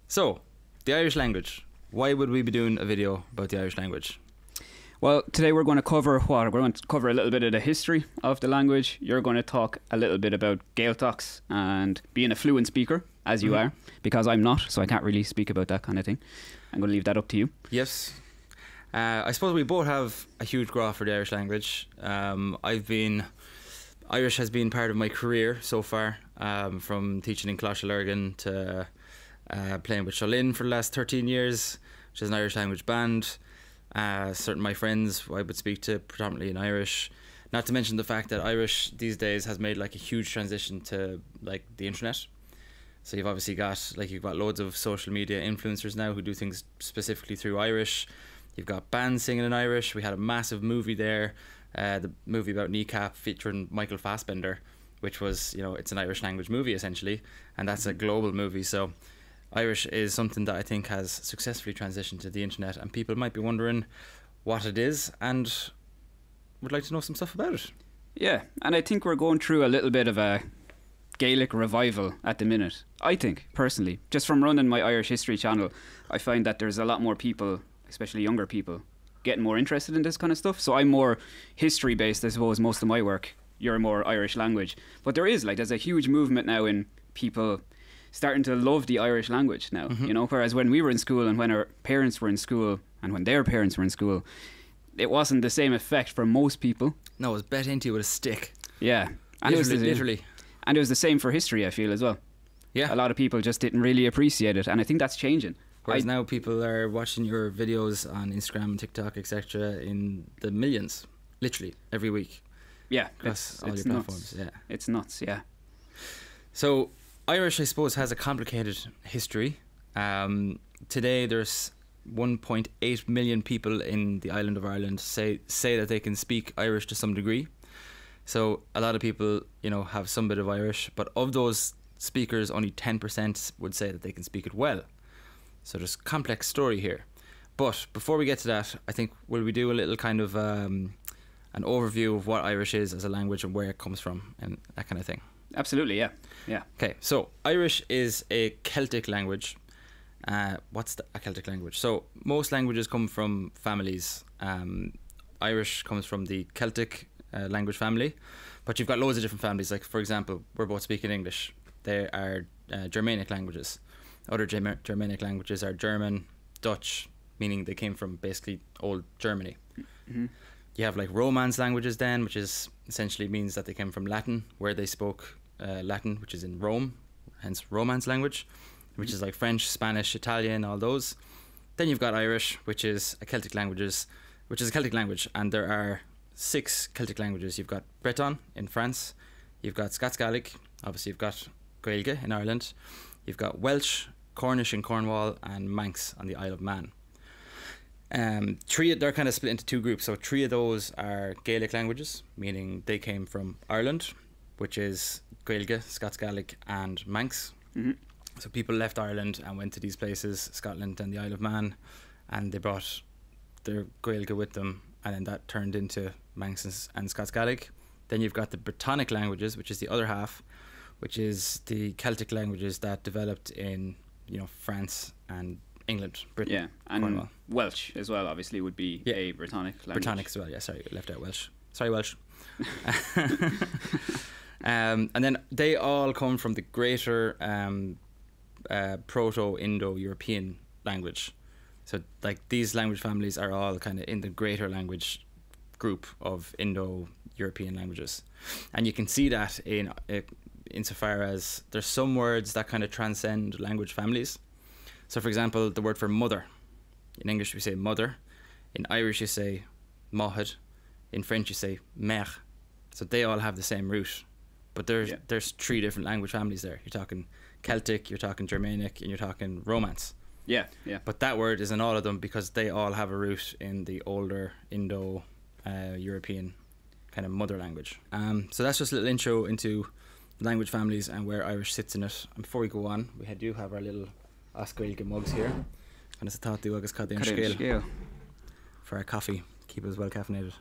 So, the Irish language. Why would we be doing a video about the Irish language? Well, today we're going to cover what? We're going to cover a little bit of the history of the language. You're going to talk a little bit about Gaeltachts and being a fluent speaker, as you are, because I'm not, so I can't really speak about that kind of thing. I'm going to leave that up to you. Yes. I suppose we both have a huge graph for the Irish language. Irish has been part of my career so far, from teaching in Closh Lurgan to playing with Sholin for the last 13 years, which is an Irish language band. Certain my friends I would speak to predominantly in Irish. Not to mention the fact that Irish these days has made like a huge transition to like the internet. So you've obviously got loads of social media influencers now who do things specifically through Irish. You've got bands singing in Irish. We had a massive movie there, the movie about Kneecap featuring Michael Fassbender, which was, it's an Irish language movie essentially, and that's a global movie. So Irish is something that I think has successfully transitioned to the internet, and people might be wondering what it is and would like to know some stuff about it. Yeah, and I think we're going through a little bit of a Gaelic revival at the minute. I think, personally, just from running my Irish history channel, I find that there's a lot more people, especially younger people, getting more interested in this kind of stuff. So I'm more history based, I suppose, most of my work. You're more Irish language. But there's a huge movement now in people starting to love the Irish language now, whereas when we were in school and when our parents were in school and when their parents were in school, it wasn't the same effect for most people. No, it was bet into with a stick. Yeah. And literally. And it was the same for history, I feel, as well. Yeah. A lot of people just didn't really appreciate it, and I think that's changing. Whereas now people are watching your videos on Instagram, TikTok, etc. in the millions, literally, every week. Yeah. Across all your nuts. platforms. Yeah. It's nuts, yeah. So Irish, I suppose, has a complicated history. Today there's 1.8 million people in the island of Ireland say that they can speak Irish to some degree. So a lot of people, have some bit of Irish, but of those speakers, only 10% would say that they can speak it well. So there's a complex story here. But before we get to that, I think will we do a little kind of an overview of what Irish is as a language and where it comes from and that kind of thing. Absolutely, yeah. Yeah. Okay, so Irish is a Celtic language. What's a Celtic language? So most languages come from families. Irish comes from the Celtic language family, but you've got loads of different families. Like, for example, we're both speaking English. They are Germanic languages. Other Germanic languages are German, Dutch, meaning they came from basically old Germany. Mm-hmm. You have like Romance languages then, which is essentially means that they came from Latin, where they spoke Latin, which is in Rome, hence Romance language, which is like French, Spanish, Italian, all those. Then you've got Irish, which is a Celtic language, and there are 6 Celtic languages. You've got Breton in France, you've got Scots Gaelic, obviously you've got Gaeilge in Ireland, you've got Welsh, Cornish in Cornwall, and Manx on the Isle of Man. They're kind of split into 2 groups. So 3 of those are Gaelic languages, meaning they came from Ireland, which is Gaeilge, Scots Gaelic, and Manx. Mm-hmm. So people left Ireland and went to these places, Scotland and the Isle of Man, and they brought their Gaeilge with them, and then that turned into Manx and Scots Gaelic. Then you've got the Brittonic languages, which is the other half, which is the Celtic languages that developed in France and England, Britain, yeah, and Cornwall. Welsh as well, obviously, would be a Brittonic language. Brittonic as well, yeah. Sorry, left out Welsh. Sorry, Welsh. And then they all come from the greater Proto-Indo-European language. So, like, these language families are all kind of in the greater language group of Indo-European languages, and you can see that insofar as there's some words that kind of transcend language families. So, for example, the word for mother. In English, we say mother. In Irish, you say mohad. In French, you say mère. So they all have the same root. But there's 3 different language families there. You're talking Celtic, you're talking Germanic, and you're talking Romance. Yeah, yeah. But that word is in all of them because they all have a root in the older Indo-European kind of mother language. So that's just a little intro into language families and where Irish sits in it. And before we go on, we do have our little Oscailge mugs here. And it's a thought agus cadén scale for our coffee. Keep us well caffeinated.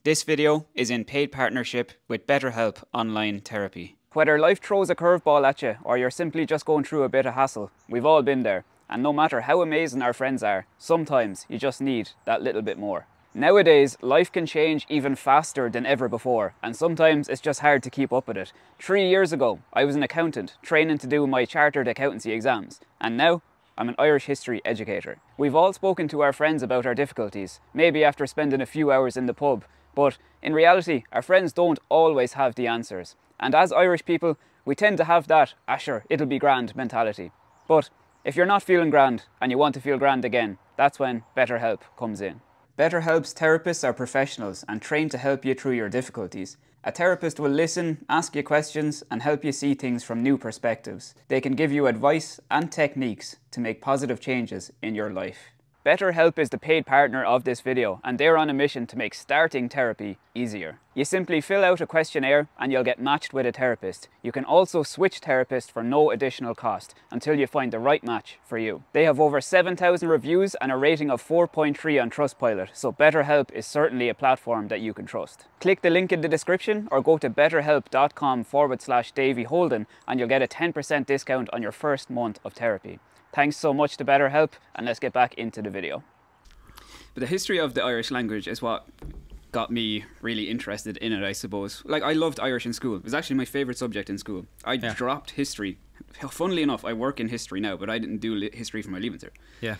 This video is in paid partnership with BetterHelp Online Therapy. Whether life throws a curveball at you or you're simply just going through a bit of hassle, we've all been there. And no matter how amazing our friends are, sometimes you just need that little bit more. Nowadays, life can change even faster than ever before, and sometimes it's just hard to keep up with it. 3 years ago, I was an accountant, training to do my chartered accountancy exams, and now I'm an Irish history educator. We've all spoken to our friends about our difficulties, maybe after spending a few hours in the pub, but in reality, our friends don't always have the answers. And as Irish people, we tend to have that, sure, it'll be grand mentality. But if you're not feeling grand and you want to feel grand again, that's when BetterHelp comes in. BetterHelp's therapists are professionals and trained to help you through your difficulties. A therapist will listen, ask you questions, and help you see things from new perspectives. They can give you advice and techniques to make positive changes in your life. BetterHelp is the paid partner of this video, and they're on a mission to make starting therapy easier. You simply fill out a questionnaire and you'll get matched with a therapist. You can also switch therapists for no additional cost until you find the right match for you. They have over 7,000 reviews and a rating of 4.3 on Trustpilot, so BetterHelp is certainly a platform that you can trust. Click the link in the description or go to betterhelp.com/Davy Holden and you'll get a 10% discount on your first month of therapy. Thanks so much to BetterHelp, and let's get back into the video. But the history of the Irish language is what got me really interested in it, I suppose. Like, I loved Irish in school. It was actually my favourite subject in school. I dropped history. Funnily enough, I work in history now, but I didn't do history for my Leaving Cert. Yeah.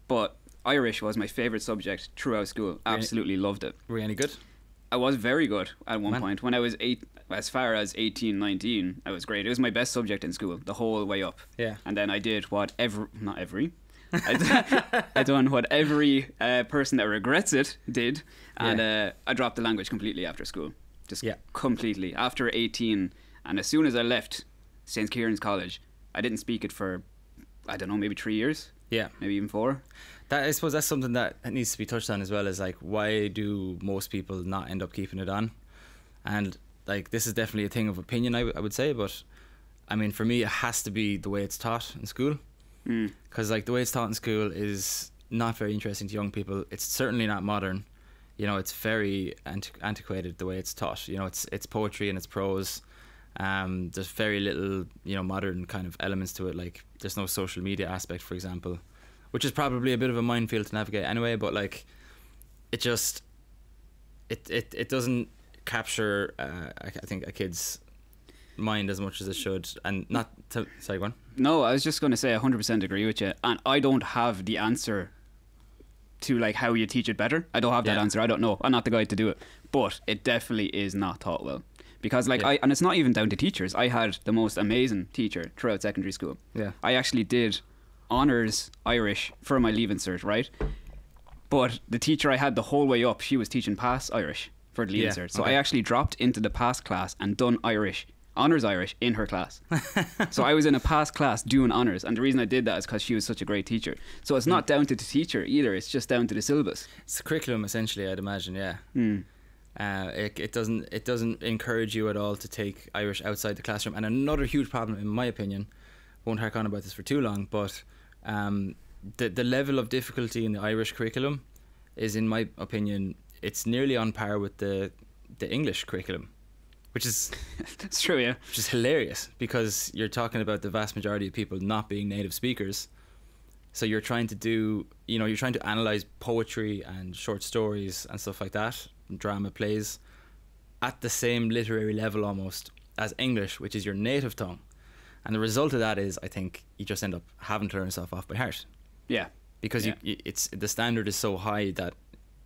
But Irish was my favourite subject throughout school. Absolutely loved it. Were you any good? I was very good at one point. When I was as far as 18, 19, I was great. It was my best subject in school the whole way up. Yeah. And then I did I done what every person that regrets it did, and I dropped the language completely after school. Just completely. After 18, and as soon as I left St. Kieran's College, I didn't speak it for, I don't know, maybe 3 years. Yeah. Maybe even 4. I suppose that's something that needs to be touched on as well, is like, why do most people not end up keeping it on? And like, this is definitely a thing of opinion, I would say, but I mean, for me, it has to be the way it's taught in school. Because like, the way it's taught in school is not very interesting to young people. It's certainly not modern. You know, it's very antiquated the way it's taught. You know, it's poetry and it's prose. There's very little, you know, modern kind of elements to it. Like, there's no social media aspect, for example, which is probably a bit of a minefield to navigate anyway. But like, it just it doesn't capture I think a kid's mind as much as it should. And not to, sorry, go on. No, I was just going to say 100% agree with you, and I don't have the answer to like how you teach it better. I don't have that answer. I don't know. I'm not the guy to do it, but it definitely is not taught well. Because like and it's not even down to teachers. I had the most amazing teacher throughout secondary school. Yeah. I actually did honours Irish for my Leaving Cert, right? But the teacher I had the whole way up, she was teaching Pass Irish for the Leaving Cert. So I actually dropped into the Pass class and done honours Irish in her class. So I was in a Pass class doing honours, and the reason I did that is because she was such a great teacher. So it's not down to the teacher either, it's just down to the syllabus. It's the curriculum essentially, I'd imagine, It doesn't encourage you at all to take Irish outside the classroom. And another huge problem, in my opinion, won't hark on about this for too long, but the level of difficulty in the Irish curriculum is, in my opinion, it's nearly on par with the English curriculum, which is that's true, yeah. Which is hilarious, because you're talking about the vast majority of people not being native speakers. So you're trying to analyze poetry and short stories and stuff like that, drama plays, at the same literary level almost as English, which is your native tongue. And the result of that is, I think, you just end up having to learn stuff off by heart. Yeah. Because it's the standard is so high that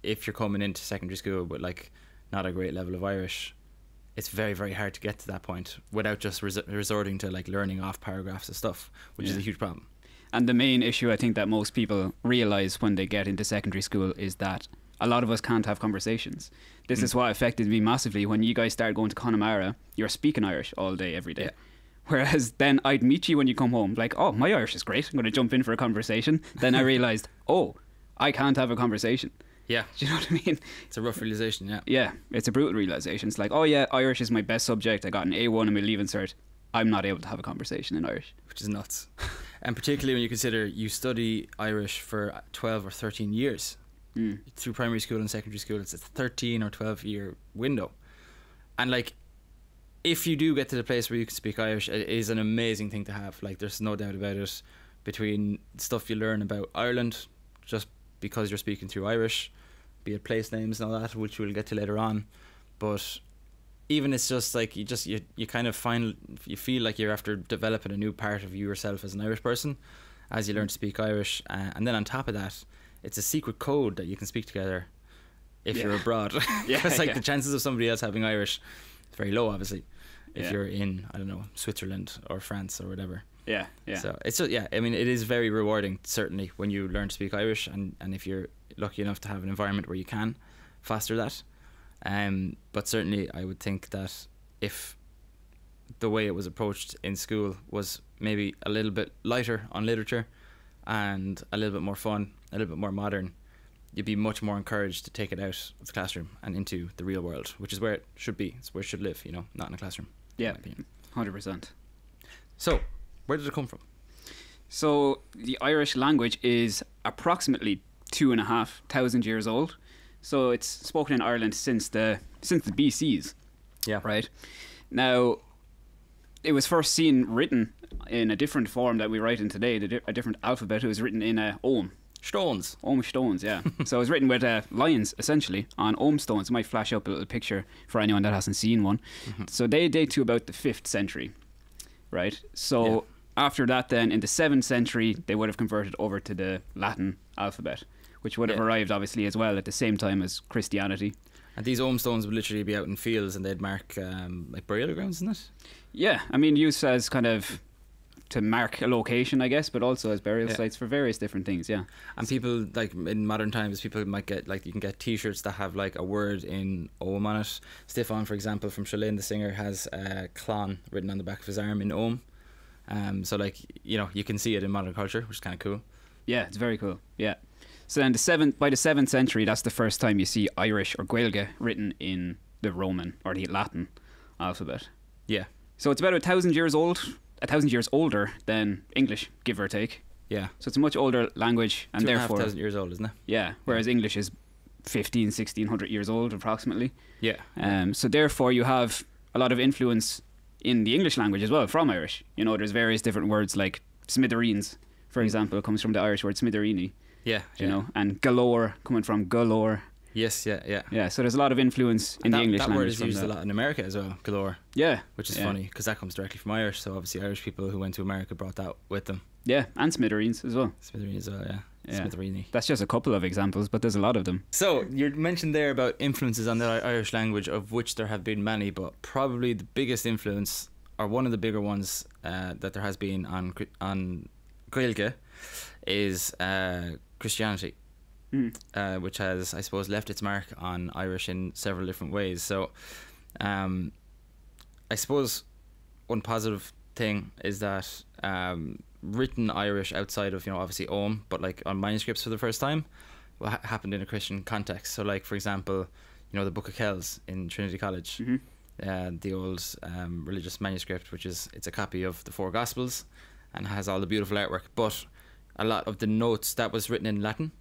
if you're coming into secondary school with like not a great level of Irish, it's very, very hard to get to that point without just resorting to like learning off paragraphs of stuff, which is a huge problem. And the main issue I think that most people realise when they get into secondary school is that a lot of us can't have conversations. This is what affected me massively. When you guys started going to Connemara, you're speaking Irish all day, every day. Yeah. Whereas then I'd meet you when you come home, like, oh, my Irish is great, I'm going to jump in for a conversation. Then I realised, oh, I can't have a conversation. Yeah. Do you know what I mean? It's a rough realisation, yeah. Yeah, it's a brutal realisation. It's like, oh yeah, Irish is my best subject. I got an A1 in my Leaving Cert. I'm not able to have a conversation in Irish. Which is nuts. And particularly when you consider you study Irish for 12 or 13 years. Through primary school and secondary school, it's a 13 or 12 year window. And like, if you do get to the place where you can speak Irish, it is an amazing thing to have. Like, there's no doubt about it. Between stuff you learn about Ireland, just because you're speaking through Irish, be it place names and all that, which we'll get to later on. But even it's just like you kind of you feel like you're after developing a new part of yourself as an Irish person as you learn to speak Irish, and then on top of that, it's a secret code that you can speak together if you're abroad. Because the chances of somebody else having Irish is very low, obviously, if you're in, I don't know, Switzerland or France or whatever. Yeah. So it's just, I mean, it is very rewarding, certainly, when you learn to speak Irish, and if you're lucky enough to have an environment where you can foster that. But certainly I would think that if the way it was approached in school was maybe a little bit lighter on literature and a little bit more fun, a little bit more modern, you'd be much more encouraged to take it out of the classroom and into the real world, which is where it should be. It's where it should live, not in a classroom. Yeah, 100%. So, where did it come from? So, the Irish language is approximately 2,500 years old. So it's spoken in Ireland since the BCs. Yeah. Right. Now, it was first seen written in a different form that we write in today, a different alphabet. It was written in Ogham. Stones. Ogham stones, yeah. So it was written with lines, essentially, on Ogham stones. It might flash up a little picture for anyone that hasn't seen one. Mm-hmm. So they date to about the 5th century, right? So after that then, in the 7th century, they would have converted over to the Latin alphabet, which would have arrived, obviously, as well at the same time as Christianity. And these Ogham stones would literally be out in fields, and they'd mark like burial grounds, isn't it? Yeah, I mean, used as kind of to mark a location, I guess, but also as burial sites for various different things, yeah. And people, like in modern times, people might get, like, you can get t-shirts that have like a word in Ogham on it. Stefan, for example, from Shalane, the singer, has Clon written on the back of his arm in Ogham. So, like, you can see it in modern culture, which is kind of cool. Yeah, it's very cool, yeah. So then by the 7th century, that's the first time you see Irish or Gaeilge written in the Roman or the Latin alphabet. Yeah. So it's about 1,000 years old, 1,000 years older than English, give or take. Yeah. So it's a much older language, and therefore 2,500 years old, isn't it? Yeah. Whereas English is 1,600 years old approximately. Yeah. So therefore you have a lot of influence in the English language as well from Irish. There's various different words like smithereens, for example, comes from the Irish word smithereeni. Yeah. And galore coming from galore. Yes, yeah. Yeah, so there's a lot of influence in the English language. That word is used a lot in America as well, galore. Yeah. Which is funny, because that comes directly from Irish, so obviously Irish people who went to America brought that with them. Yeah, and smithereens as well. Smithereen as well, yeah. Smithereeny. That's just a couple of examples, but there's a lot of them. So, you mentioned there about influences on the Irish language, of which there have been many, but probably the biggest influence, or one of the bigger ones that there has been on Gaeilge, is Christianity. Which has, I suppose, left its mark on Irish in several different ways. So, I suppose one positive thing is that written Irish outside of, obviously Ogham, but like on manuscripts for the first time, happened in a Christian context. So, like, for example, the Book of Kells in Trinity College, the old religious manuscript, it's a copy of the 4 Gospels and has all the beautiful artwork, but a lot of the notes, that was written in Latin.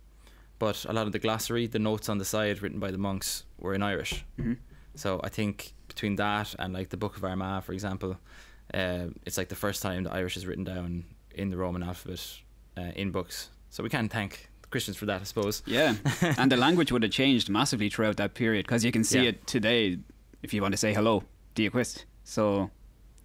But a lot of the glossary, the notes on the side written by the monks, were in Irish. Mm-hmm. So I think between that and like the Book of Armagh, for example, it's like the first time the Irish is written down in the Roman alphabet in books. So we can thank the Christians for that, I suppose. Yeah, and the language would have changed massively throughout that period, because you can see it today. If you want to say hello, Dia Quist, so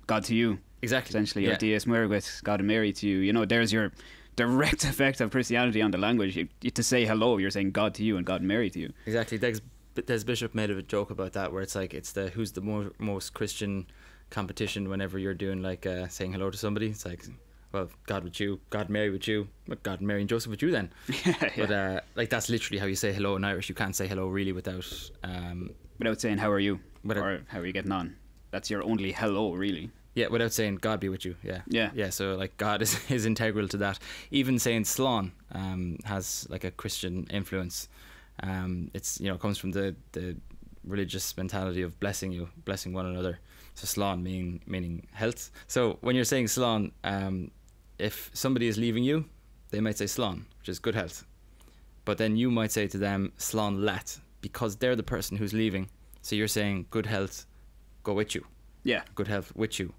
God to you, exactly, essentially, or Dies Merwit, God and Mary to you. There's your direct effect of Christianity on the language. To say hello, you're saying God to you and God and Mary to you. Exactly. Des Bishop made a joke about that, where it's like it's the who's the most Christian competition whenever you're doing like saying hello to somebody. It's like, well, God with you, God and Mary with you, God and Mary and Joseph with you then. But like that's literally how you say hello in Irish. You can't say hello really without saying how are you or how are you getting on. That's your only hello, really. Yeah, without saying God be with you. Yeah. So like God is integral to that. Even saying Slán has like a Christian influence. It's comes from the religious mentality of blessing one another. So Slán meaning health. So when you're saying Slán, if somebody is leaving you, they might say Slán, which is good health. But then you might say to them Slán Leat, because they're the person who's leaving. So you're saying good health go with you. Yeah. good health with you.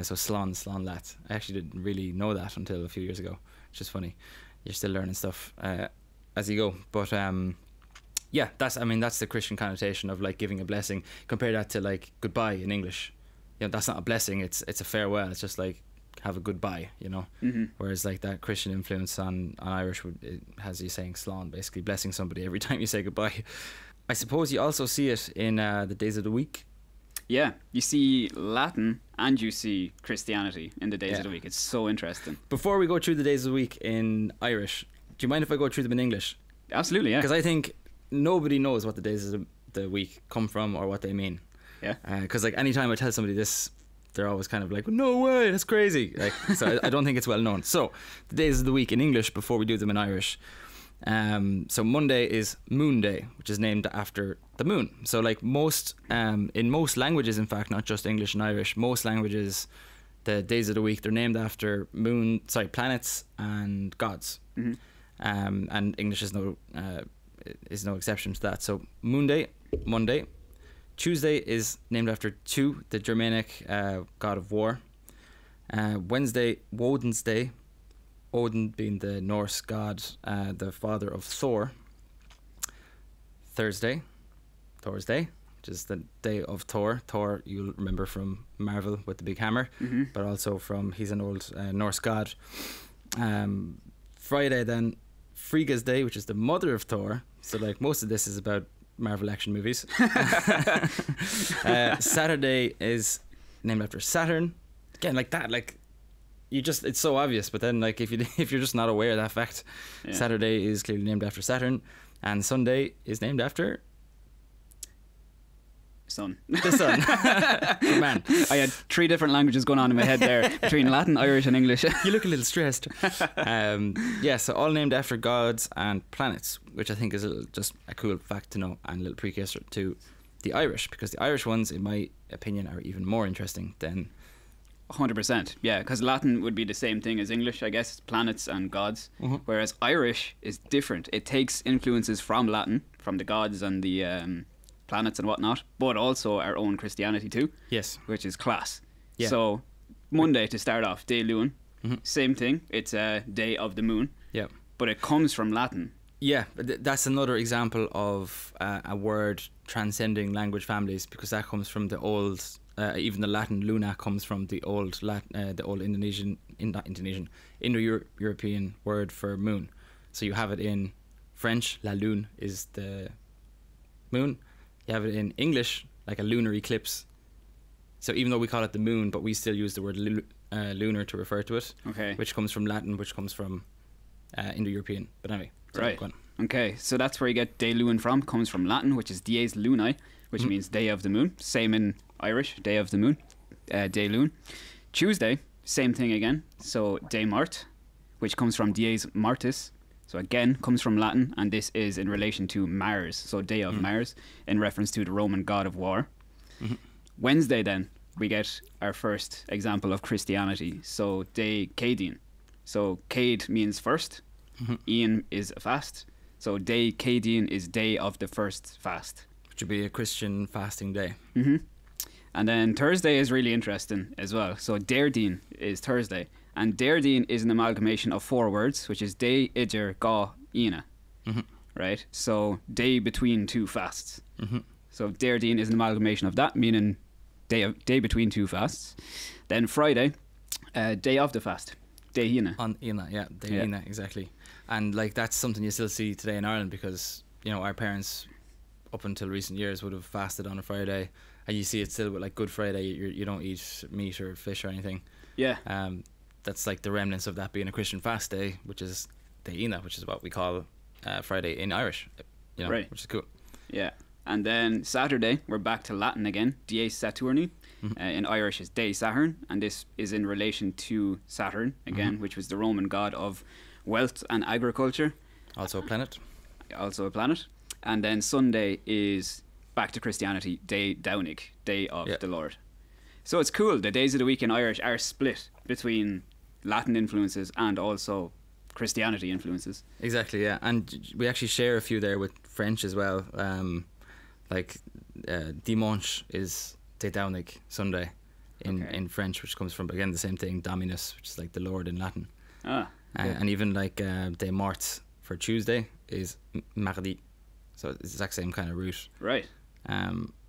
So slán leat. I actually didn't really know that until a few years ago. It's just funny. You're still learning stuff as you go. But yeah, that's the Christian connotation of like giving a blessing. Compare that to like goodbye in English. You know, that's not a blessing. It's a farewell. It's just like have a goodbye. You know. Mm-hmm. Whereas like that Christian influence on Irish it has you saying slán, basically blessing somebody every time you say goodbye. I suppose you also see it in the days of the week. Yeah, you see Latin and you see Christianity in the days Yeah. of the week. It's so interesting. Before we go through the days of the week in Irish, do you mind if I go through them in English? Absolutely, yeah. Because I think nobody knows what the days of the week come from or what they mean. Yeah. Because like anytime I tell somebody this, they're always kind of like, no way, that's crazy. Like, so I don't think it's well known. So the days of the week in English before we do them in Irish. So Monday is Moon Day, which is named after the moon. So like in most languages, in fact, not just English and Irish, most languages, the days of the week, they're named after planets and gods. Mm-hmm. And English is no exception to that. So Moon Day, Monday. Tuesday is named after Tu, the Germanic god of war. Wednesday, Woden's Day. Odin being the Norse god, the father of Thor. Thursday, Thor's Day, which is the day of Thor. Thor, you'll remember from Marvel with the big hammer, Mm-hmm. but also he's an old Norse god. Friday then, Frigga's Day, which is the mother of Thor. So like most of this is about Marvel action movies. Saturday is named after Saturn. Again, like that, like it's so obvious, but then like if you're just not aware of that fact, Yeah. Saturday is clearly named after Saturn, and Sunday is named after Sun. the sun. Good man. I had 3 different languages going on in my head there between Latin, Irish, and English. You look a little stressed. Yeah, so all named after gods and planets, which I think is just a cool fact to know and a little precursor to the Irish, because the Irish ones, in my opinion, are even more interesting than 100%, yeah, because Latin would be the same thing as English, I guess, planets and gods, Mhm. whereas Irish is different. It takes influences from Latin, from the gods and the planets and whatnot, but also our own Christianity too, yes. which is class. Yeah. So, Monday to start off, Day Luan, Mhm. same thing, it's a day of the moon, Yeah. but it comes from Latin. Yeah, that's another example of a word transcending language families, because that comes from the old, even the Latin luna comes from the old Indo-European word for moon. So you have it in French, la lune is the moon. You have it in English, like a lunar eclipse. So even though we call it the moon, but we still use the word lunar to refer to it, Okay. which comes from Latin, which comes from Indo-European. But anyway, so Right. go on. Okay, so that's where you get Day Luan from. Comes from Latin, which is Dies Lunae, which Mhm. means day of the moon. Same in Irish, day of the moon, Day Luan. Tuesday, same thing again. So Day Mart, which comes from Dies Martis. So again, comes from Latin, and this is in relation to Mars. So day of Mars, in reference to the Roman god of war. Mhm. Wednesday, then we get our first example of Christianity. So Day Cadian. So Cade means first. Mhm. Ian is a fast. So Day Cadian is day of the first fast. Which would be a Christian fasting day. Mm-hmm. And then Thursday is really interesting as well. So Deirdín is Thursday. And Deirdín is an amalgamation of 4 words, which is Day, Idir, Ga, Ina. Mhm. Right? So day between 2 fasts. Mhm. So Deirdín is an amalgamation of that, meaning day between 2 fasts. Then Friday, day of the fast. Day Ina. On Ina, yeah, the Yeah. Ina, exactly. And like that's something you still see today in Ireland, because our parents up until recent years would have fasted on a Friday, and you see it still with like Good Friday. You don't eat meat or fish or anything. Yeah. That's like the remnants of that being a Christian fast day, which is the Ina, which is what we call Friday in Irish. Right. Which is cool. Yeah. And then Saturday, we're back to Latin again. Dies Saturni. In Irish is Day Saturn, and this is in relation to Saturn, again, which was the Roman god of wealth and agriculture, Also a planet. also a planet. And then Sunday is back to Christianity, Day Downig, Day of Yeah. the Lord. So it's cool. The days of the week in Irish are split between Latin influences and also Christianity influences. Exactly, yeah. And we actually share a few there with French as well. Like dimanche is De Daunig, Sunday, in French, which comes from, again, the same thing, Dominus, which is like the Lord in Latin. Okay. And even like De Marts for Tuesday is Mardi. So it's the exact same kind of root. Right.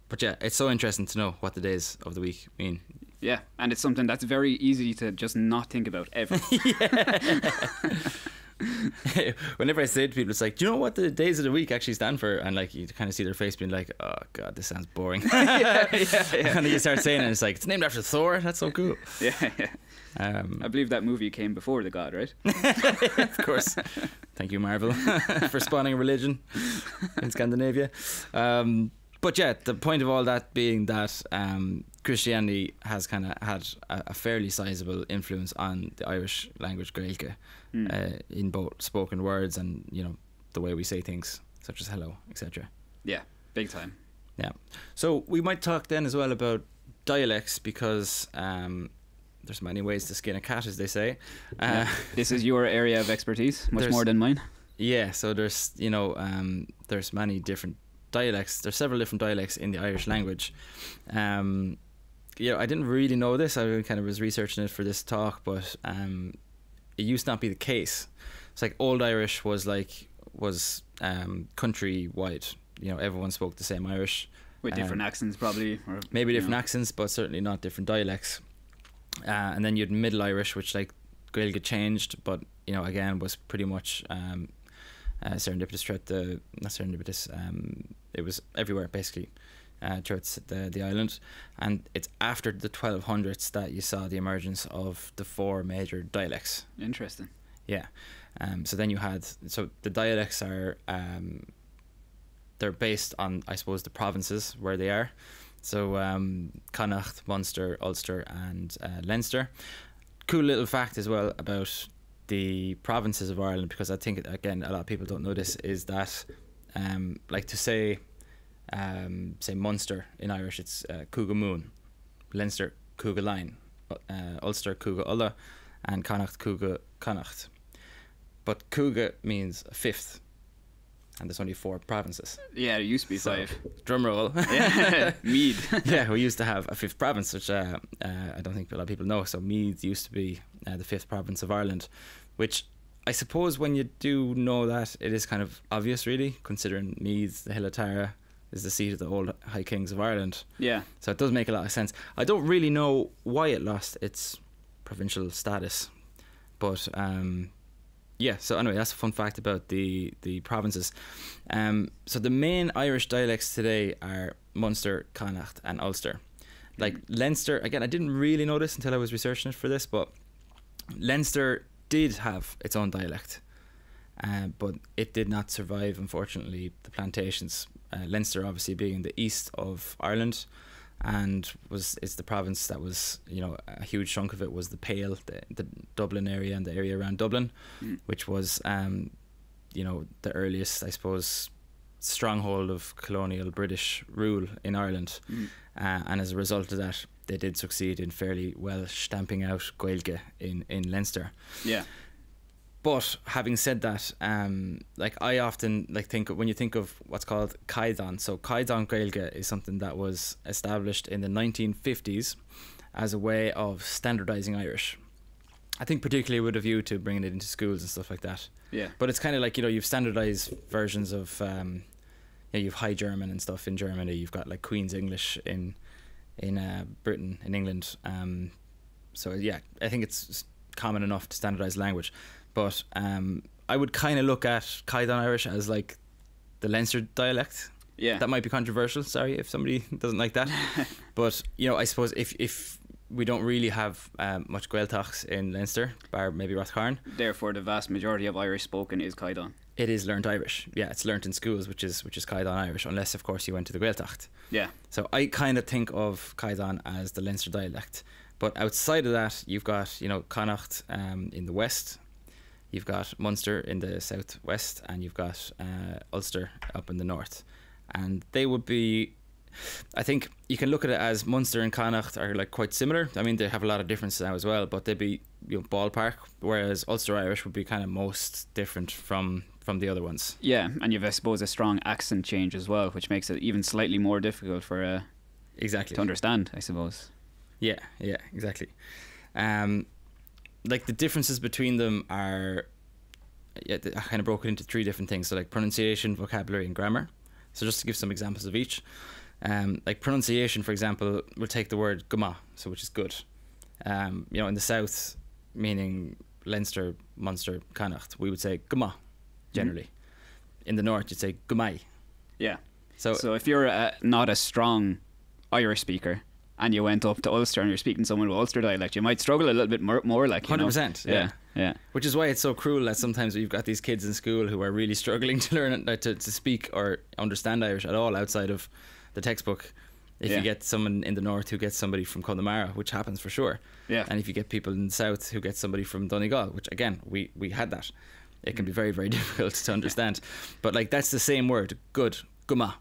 But yeah, it's so interesting to know what the days of the week mean. Yeah, and it's something that's very easy to just not think about ever. Whenever I say it to people, it's like, do you know what the days of the week actually stand for? And like, you kind of see their face being like, oh god, this sounds boring. yeah. And then you start saying it, and it's like, it's named after Thor. That's so cool. Yeah. I believe that movie came before the god, right? Of course. Thank you, Marvel, for spawning a religion in Scandinavia. But yeah, the point of all that being that Christianity has kind of had a fairly sizable influence on the Irish language Gaeilge, in both spoken words and, you know, the way we say things, such as hello, etc. Yeah, big time. Yeah. So we might talk then as well about dialects, because there's many ways to skin a cat, as they say. This is your area of expertise, much more than mine. Yeah, so there's, you know, there's many different dialects. There's several different dialects in the Irish language. You know, I didn't really know this. I kind of was researching it for this talk, but it used to not be the case. It's like Old Irish was countrywide. You know, everyone spoke the same Irish. With different accents, probably. Or, maybe different accents, but certainly not different dialects. And then you had Middle Irish, which like Gaeilge changed, but, you know, again, was pretty much serendipitous throughout not serendipitous, it was everywhere basically throughout the island. And it's after the 1200s that you saw the emergence of the 4 major dialects. Interesting. Yeah. So then you had, so the dialects are they're based on, I suppose, the provinces where they are. So Connacht, Munster, Ulster and Leinster. Cool little fact as well about the provinces of Ireland, because I think, again, a lot of people don't know this, is that like to say Munster in Irish, it's Cúgamoon, Leinster Cúgaline, Ulster Cúga Ulla, and Connacht Cúga Connacht. But Cúga means a fifth, and there's only 4 provinces. Yeah, there used to be 5. Drum roll. Yeah, Meath. Yeah, we used to have a 5th province, which I don't think a lot of people know. So Meath used to be the 5th province of Ireland, which I suppose when you do know that, it is kind of obvious, really, considering Meath, the Hill of Tara, is the seat of the old High Kings of Ireland. Yeah. So it does make a lot of sense. I don't really know why it lost its provincial status, but yeah, so anyway, that's a fun fact about the provinces. So the main Irish dialects today are Munster, Connacht and Ulster. Like Leinster, again, I didn't really know this until I was researching it for this, but Leinster did have its own dialect, but it did not survive, unfortunately, the plantations. Leinster obviously being the east of Ireland, and it's the province that was, you know, a huge chunk of it was the Pale, the Dublin area and the area around Dublin, which was you know, the earliest, I suppose, stronghold of colonial British rule in Ireland. And as a result of that, they did succeed in fairly well stamping out Gaeilge in Leinster. Yeah. But having said that, like I often think when you think of what's called Caidan. So Caidan Gaeilge is something that was established in the 1950s as a way of standardising Irish. I think particularly with a view to bringing it into schools and stuff like that. Yeah. But it's kind of like, you know, you've standardised versions of, you've High German and stuff in Germany. You've got like Queen's English in Britain, in England. So yeah, I think it's common enough to standardise language. But I would kind of look at Caidan Irish as like the Leinster dialect. Yeah. That might be controversial, sorry if somebody doesn't like that. But, you know, I suppose if we don't really have much Gaeltachts in Leinster, bar maybe Rathcarn. Therefore, the vast majority of Irish spoken is Caidan. It is learnt Irish. Yeah, it's learnt in schools, which is Caidan Irish, unless, of course, you went to the Gaeltacht. Yeah. So I kind of think of Caidan as the Leinster dialect. But outside of that, you've got, you know, Connacht in the west. You've got Munster in the southwest, and you've got Ulster up in the north. And they would be, I think you can look at it as Munster and Connacht are like quite similar. I mean, they have a lot of differences now as well, but they'd be, you know, ballpark, whereas Ulster Irish would be kind of most different from the other ones. Yeah, and you've, I suppose, a strong accent change as well, which makes it even slightly more difficult for Exactly. to understand, I suppose. Yeah, exactly. Like the differences between them are, I kind of broke it into three different things. So like pronunciation, vocabulary, and grammar. So just to give some examples of each. Like pronunciation, for example, we'll take the word guma, so which is good. In the south, meaning Leinster, Munster, Connacht, we would say guma, generally. In the north, you'd say gumai. Yeah. So if you're not a strong Irish speaker and you went up to Ulster and you're speaking to someone with Ulster dialect, you might struggle a little bit more like, 100%. Yeah. Which is why it's so cruel that sometimes we've got these kids in school who are really struggling to learn to speak or understand Irish at all outside of the textbook. If you get someone in the north who gets somebody from Connemara, which happens for sure, and if you get people in the south who get somebody from Donegal, which again we had that, it can be very, very difficult to understand. But like that's the same word, good, guma,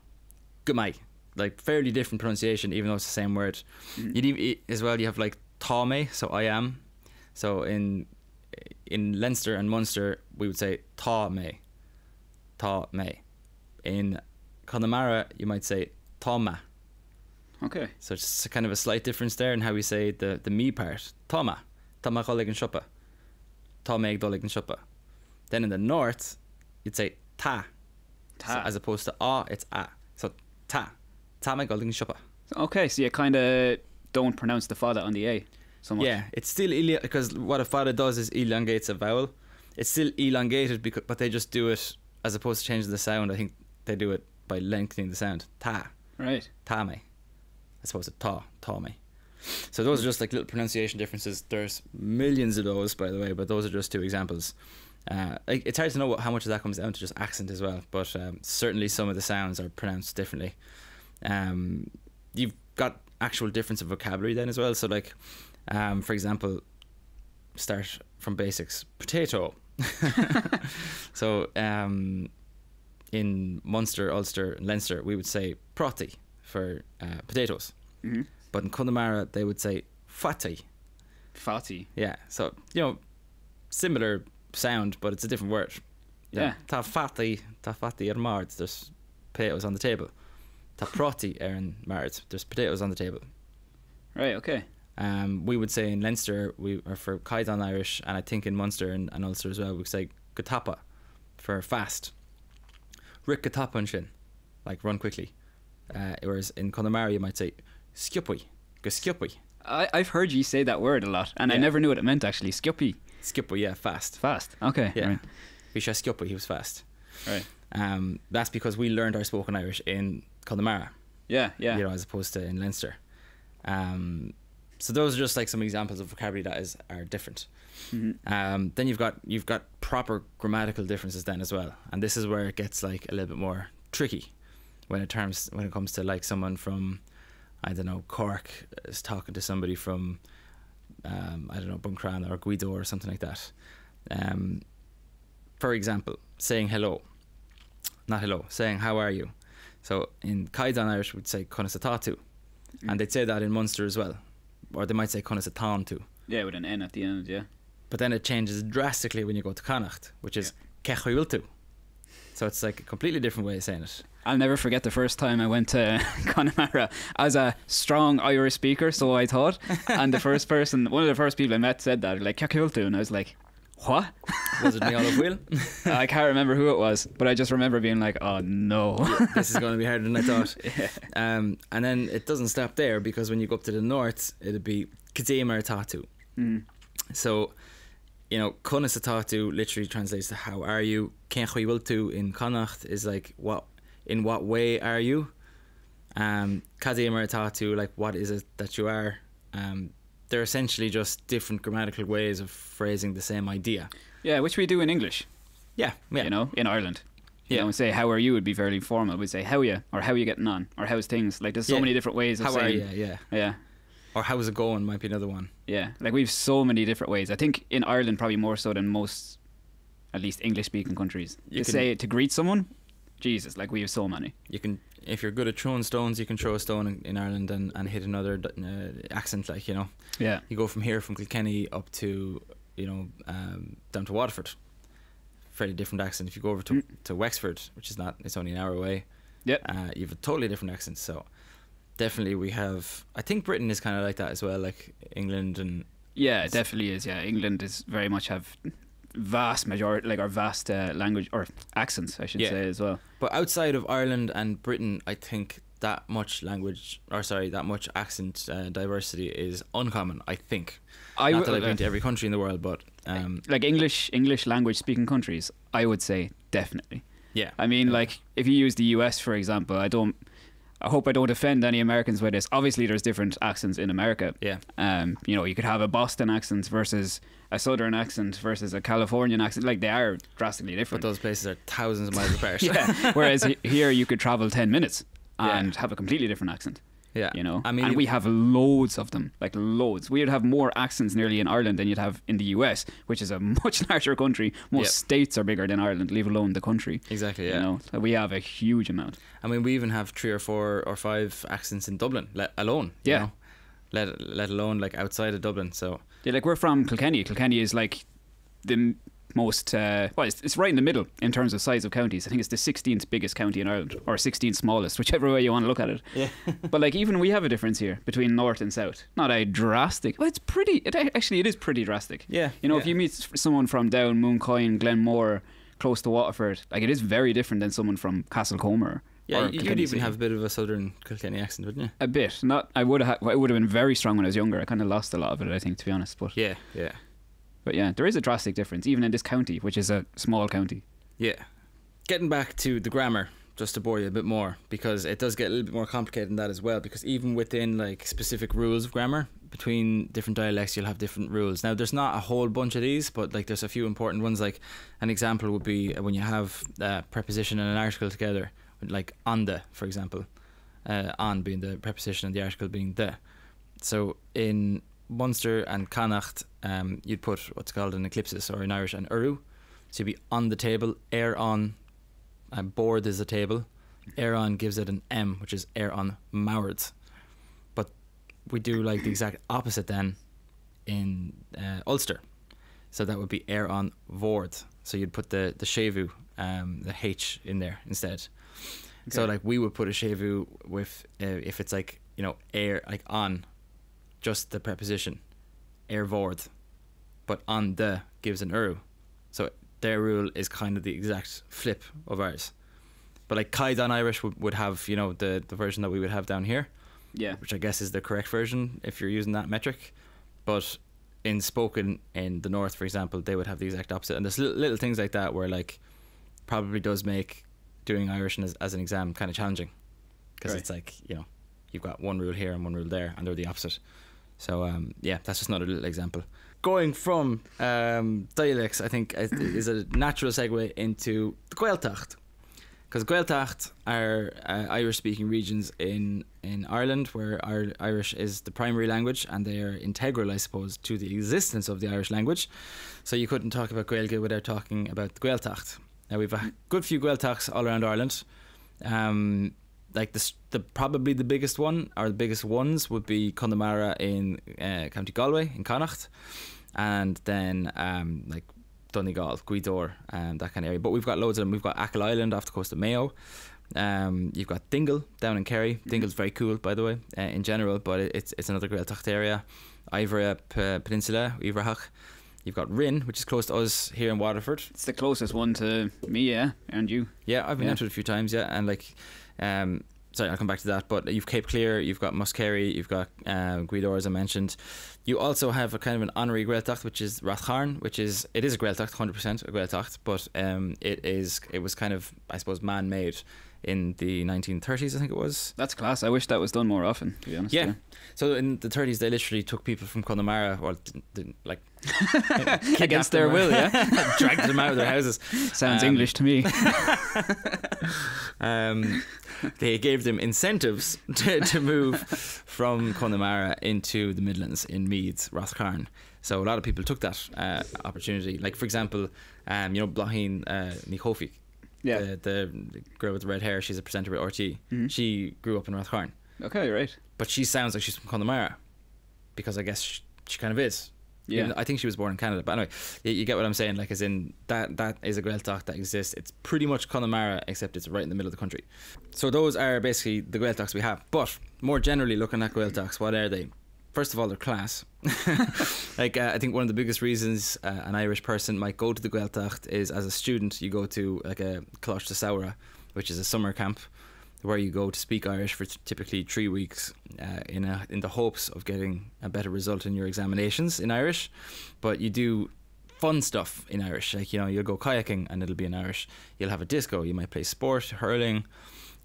gumai, like fairly different pronunciation, even though it's the same word. As well, you have like tame, so I am. So in Leinster and Munster, we would say ta me. In Connemara, you might say tama. Okay. So it's kind of a slight difference there in how we say the me part. Tama cholig and shuppa. Tame dolig and shuppa. Then in the north, you'd say ta. So as opposed to it's a. So ta me golig and shuppa. Okay, so you kind of don't pronounce the fada on the A so much. Yeah, it's still because what a fada does is elongates a vowel. It's still elongated, but they just do it as opposed to changing the sound. I think they do it by lengthening the sound. Ta. Right. Tame. As opposed to me. So those are just like little pronunciation differences. There's millions of those, by the way, but those are just two examples. It's hard to know how much of that comes down to just accent as well, but certainly some of the sounds are pronounced differently. You've got actual difference of vocabulary then as well. So like, for example, start from basics. Potato. So in Munster, Ulster, and Leinster, we would say proti for potatoes. But in Connemara, they would say fati. Fati. Yeah, so, similar sound, but it's a different word. Ta fati ar mard, there's potatoes on the table. Ta proti ar an mard, there's potatoes on the table. Right, okay. We would say in Leinster, or for Caidan Irish, and I think in Munster and Ulster as well, we would say gatapa for fast. Rick gatapa and shin, like run quickly. Whereas in Connemara, you might say skippy, go skippy. I've heard you say that word a lot, and I never knew what it meant actually. Skippy. Skippy, yeah, fast. Fast. Okay. Yeah. Right. Visha skippy, he was fast. Right. That's because we learned our spoken Irish in Connemara. Yeah. As opposed to in Leinster. So those are just like some examples of vocabulary that are different. Then you've got proper grammatical differences then as well, and this is where it gets like a little bit more tricky when it comes to like someone from, I don't know, Cork is talking to somebody from I don't know, Buncrana or Guido or something like that. For example, saying hello, not hello, saying how are you. So in Caidan Irish we'd say Conasatatu, and they'd say that in Munster as well, or they might say Conasatan too. Yeah, with an N at the end. Yeah. But then it changes drastically when you go to Connacht, which is Cechuiltu. So it's like a completely different way of saying it. I'll never forget the first time I went to Connemara as a strong Irish speaker, so I thought. And one of the first people I met said that, like, Cechuiltu, and I was like, what? Was it the Olive Wheel? I can't remember who it was, but I just remember being like, oh no. This is going to be harder than I thought. Yeah. And then it doesn't stop there, because when you go up to the north, it'd be Kazemar Tatu. So, Conasatatu literally translates to how are you. Kenchuiltu in Connacht is like in what way are you? Kazemar Tatu, like what is it that you are? They're essentially just different grammatical ways of phrasing the same idea. Yeah, which we do in English. Yeah. In Ireland. Yeah. And say how are you would be very formal. We'd say how are you, or how are you getting on, or how's things. Like there's so many different ways of how saying. How are you? Yeah. Or how's it going might be another one. Yeah, like we've so many different ways. I think in Ireland probably more so than most, at least English-speaking countries. To greet someone, Jesus, like we have so many. You can, if you're good at throwing stones, you can throw a stone in Ireland and hit another accent, like, Yeah. You go from here, from Kilkenny up to, down to Waterford. Fairly different accent. If you go over to Wexford, which is not, it's only an hour away. Yeah. You have a totally different accent. So definitely we have. I think Britain is kind of like that as well, like England and. Yeah, it definitely is. Yeah, England is very much have vast majority, like our vast language or accents, I should say as well. But outside of Ireland and Britain, I think that much that much accent diversity is uncommon. I think. Not that I've been to every country in the world, but like English language speaking countries, I would say definitely. Yeah. I mean, like if you use the US for example, I hope I don't offend any Americans with this. Obviously, there's different accents in America. Yeah. You know, you could have a Boston accent versus a Southern accent versus a Californian accent. Like, they are drastically different. But those places are thousands of miles apart. Yeah. Whereas here, you could travel 10 minutes and have a completely different accent. Yeah. You know? I mean, and we have loads of them. Like, loads. We would have more accents nearly in Ireland than you'd have in the US, which is a much larger country. Most states are bigger than Ireland, leave alone the country. Exactly, yeah. You know? So we have a huge amount. I mean, we even have 3 or 4 or 5 accents in Dublin alone. You know? Let alone like outside of Dublin. So yeah, like we're from Kilkenny. Kilkenny is like the most it's right in the middle in terms of size of counties. I think it's the 16th biggest county in Ireland, or 16th smallest, whichever way you want to look at it. Yeah. But like even we have a difference here between north and south. Not a drastic. Well, it is pretty drastic. Yeah. You know, if you meet someone from down Mooncoin, Glenmore, close to Waterford, like it is very different than someone from Castlecomer. Yeah, you'd even have a bit of a southern Kilkenny accent, wouldn't you? A bit. Not. I would have. It would have been very strong when I was younger. I kind of lost a lot of it, I think, to be honest. But yeah. But yeah, there is a drastic difference, even in this county, which is a small county. Yeah. Getting back to the grammar, just to bore you a bit more, because it does get a little bit more complicated than that as well, because even within like specific rules of grammar, between different dialects you'll have different rules. Now there's not a whole bunch of these, but like there's a few important ones. Like an example would be when you have a preposition and an article together, like on the, for example, on being the preposition and the article being the. So in Munster and Connacht, you'd put what's called an eclipsis, or in Irish an uru. So you'd be on the table, air on, board is a table, air on gives it an M, which is air on mowards. But we do like the exact opposite then in Ulster. So that would be air on voard. So you'd put the shevu, the H in there instead. Okay. So like we would put a shevu with if it's like, you know, air, like on, just the preposition, air voard, but on the gives an uru. So their rule is kind of the exact flip of ours. But like Caidán Irish would have, you know, the version that we would have down here, which I guess is the correct version if you're using that metric. But in spoken in the north, for example, they would have the exact opposite. And there's little things like that where like probably does make doing Irish as an exam kind of challenging, because it's like, you know, you've got one rule here and one rule there and they're the opposite. So that's just another little example. Going from dialects, I think, is a natural segue into the Gaeltacht, because Gaeltacht are Irish-speaking regions in Ireland where Irish is the primary language, and they are integral, I suppose, to the existence of the Irish language. So you couldn't talk about Gaeilge without talking about the Gaeltacht. Now we've a good few Gaeltachts all around Ireland. Like probably the biggest one, or the biggest ones, would be Connemara in County Galway in Connacht, and then like Donegal, Gweedore, that kind of area. But we've got loads of them. We've got Achill Island off the coast of Mayo. You've got Dingle down in Kerry. Dingle's very cool, by the way, in general, but it's another Gaeltacht area. Ivrea Peninsula, Iverhach. You've got Rin, which is close to us here in Waterford. It's the closest one to me, and you. Yeah, I've been out to it a few times, and like, sorry, I'll come back to that, but you've Cape Clear, you've got Muskerry, you've got Gweedore, as I mentioned. You also have a kind of an honorary Gaeltacht, which is Rathcharn, it is a Gaeltacht, 100% a Gaeltacht, but it was kind of, I suppose, man-made in the 1930s, I think it was. That's class. I wish that was done more often, to be honest. Yeah. So in the 30s, they literally took people from Connemara, or like against their will, dragged them out of their houses. Sounds English to me. They gave them incentives to move from Connemara into the Midlands in Meath, Rathcharn. So a lot of people took that opportunity. Like, for example, you know, Blaheen Nichofi, the girl with the red hair, she's a presenter with RT. Mm-hmm. She grew up in Rathcharn. Okay, right. But she sounds like she's from Connemara, because I guess she kind of is. Yeah. Even though I think she was born in Canada, but anyway, you get what I'm saying. Like, as in that is a Gaeltacht that exists. It's pretty much Connemara, except it's right in the middle of the country. So those are basically the Gaeltachts we have. But more generally, looking at Gaeltachts, what are they? First of all, they're class. Like, I think one of the biggest reasons an Irish person might go to the Gaeltacht is, as a student, you go to like a Closh de Saura, which is a summer camp where you go to speak Irish for typically 3 weeks in the hopes of getting a better result in your examinations in Irish. But you do fun stuff in Irish, like, you know, you'll go kayaking and it'll be in Irish. You'll have a disco, you might play sport, hurling,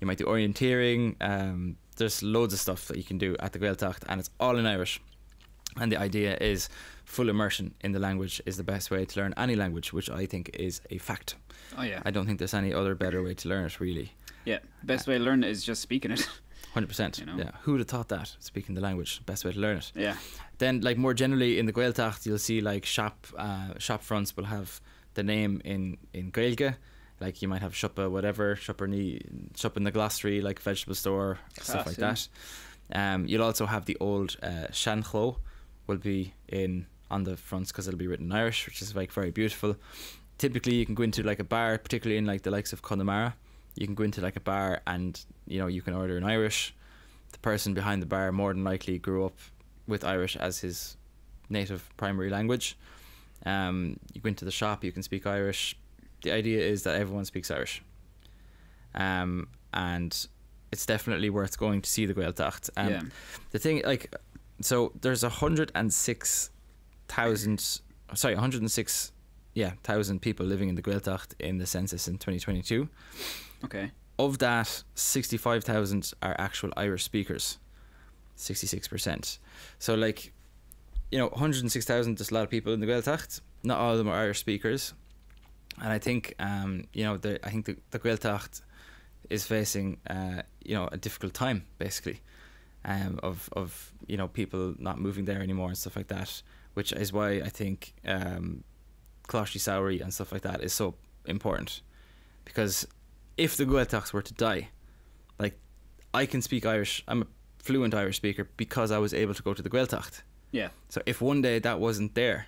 you might do orienteering. There's loads of stuff that you can do at the Gaeltacht, and it's all in Irish. And the idea is full immersion in the language is the best way to learn any language, which I think is a fact. Oh yeah. I don't think there's any other better way to learn it, really. Yeah. Best way to learn it is just speaking it. 100%. You know? Yeah. Who would have thought that? Speaking the language, best way to learn it. Yeah. Then, like, more generally in the Gaeltacht, you'll see like shop fronts will have the name in Gaeilge. Like, you might have Shoppa whatever, Shopper in the glossary, like vegetable store, stuff like that. You'll also have the old Shanchlo will be on the fronts because it'll be written in Irish, which is like very beautiful. Typically, you can go into like a bar, particularly in like the likes of Connemara. You can go into like a bar and, you know, you can order in Irish. The person behind the bar more than likely grew up with Irish as his native primary language. You go into the shop, you can speak Irish. The idea is that everyone speaks Irish. And it's definitely worth going to see the Gaeltacht. Yeah. The thing, like, so there's 106,000 people living in the Gaeltacht in the census in 2022. Okay. Of that, 65,000 are actual Irish speakers, 66%. So, like, you know, 106,000, there's a lot of people in the Gaeltacht. Not all of them are Irish speakers. And I think, you know, the Gaeltacht is facing, you know, a difficult time, basically, of you know, people not moving there anymore and stuff like that, which is why I think Closh de Saura and stuff like that is so important. Because if the Gaeltachts were to die, like, I can speak Irish, I'm a fluent Irish speaker because I was able to go to the Gaeltacht. Yeah. So if one day that wasn't there,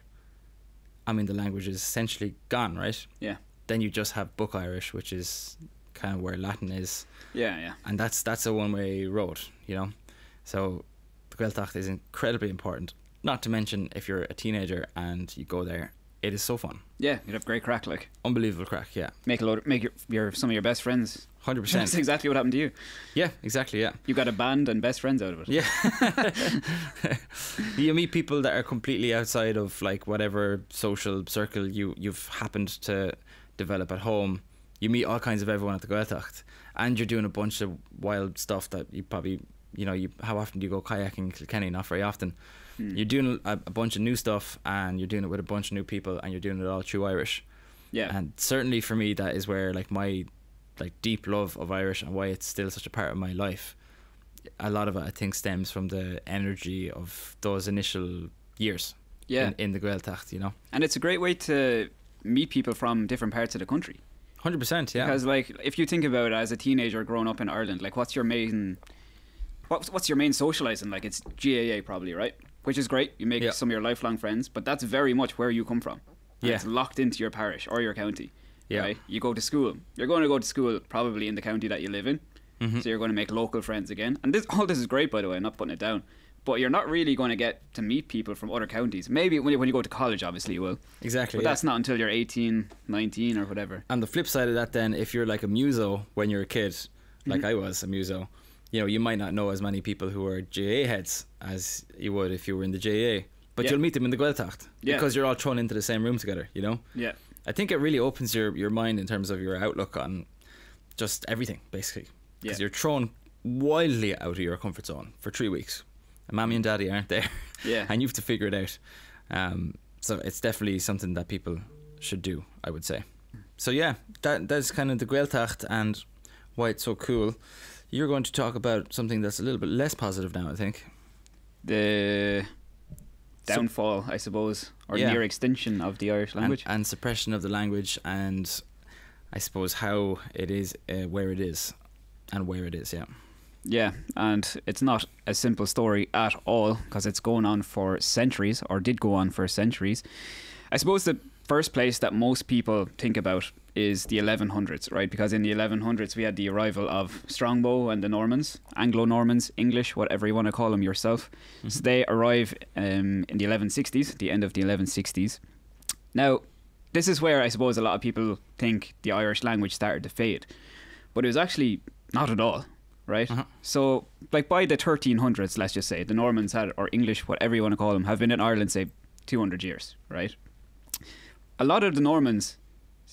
I mean, the language is essentially gone, right? Yeah. Then you just have Book Irish, which is kind of where Latin is. Yeah, yeah. And that's a one-way road, you know? So the Gaeltacht is incredibly important. Not to mention, if you're a teenager and you go there, it is so fun. Yeah, you'd have great crack, like. Unbelievable crack, yeah. Make your some of your best friends. 100%. That's exactly what happened to you. Yeah, exactly, yeah. You got a band and best friends out of it. Yeah. You meet people that are completely outside of, like, whatever social circle you've happened to develop at home. You meet all kinds of everyone at the Gaeltacht, and you're doing a bunch of wild stuff that you probably, you know, how often do you go kayaking in Kilkenny? Not very often. You're doing a bunch of new stuff, and you're doing it with a bunch of new people, and you're doing it all through Irish. Yeah. And certainly for me, that is where, like, my, like, deep love of Irish and why it's still such a part of my life, a lot of it I think stems from the energy of those initial years. Yeah. In the Gaeltacht, you know. And And it's a great way to meet people from different parts of the country. 100%, yeah. Because, like, if you think about it as a teenager growing up in Ireland, like, what's your main socializing? Like, it's GAA probably, right? Which is great. You make some of your lifelong friends, but that's very much where you come from. And Yeah. It's locked into your parish or your county. Yeah. Right? You go to school. You're going to go to school probably in the county that you live in. So you're going to make local friends again. And all this is great, by the way. I'm not putting it down. But you're not really going to get to meet people from other counties. Maybe when you go to college, obviously you will. Exactly. But that's not until you're 18, 19 or whatever. On the flip side of that, then, if you're like a muso when you're a kid, like I was a muso, you know, you might not know as many people who are GA heads as you would if you were in the GA. But Yeah. you'll meet them in the Gaeltacht Yeah. because you're all thrown into the same room together, you know? Yeah. I think it really opens your mind in terms of your outlook on just everything, basically. Because Yeah. you're thrown wildly out of your comfort zone for 3 weeks. And mommy and daddy aren't there. Yeah. And you have to figure it out. So it's definitely something that people should do, I would say. So yeah, that's kind of the Gaeltacht and why it's so cool. You're going to talk about something that's a little bit less positive now, I think. The downfall, I suppose, or Yeah. near extinction of the Irish language. And suppression of the language, and I suppose how it is, where it is, and where it is, yeah. Yeah, and it's not a simple story at all because it's going on for centuries, or did go on for centuries. I suppose the first place that most people think about is the 1100s, right? Because in the 1100s we had the arrival of Strongbow and the Normans, Anglo-Normans, English, whatever you want to call them yourself. So they arrive in the 1160s, the end of the 1160s. Now, this is where I suppose a lot of people think the Irish language started to fade, but it was actually not at all, right? So, like by the 1300s, let's just say, the Normans had, or English, whatever you want to call them, have been in Ireland, say, 200 years, right? A lot of the Normans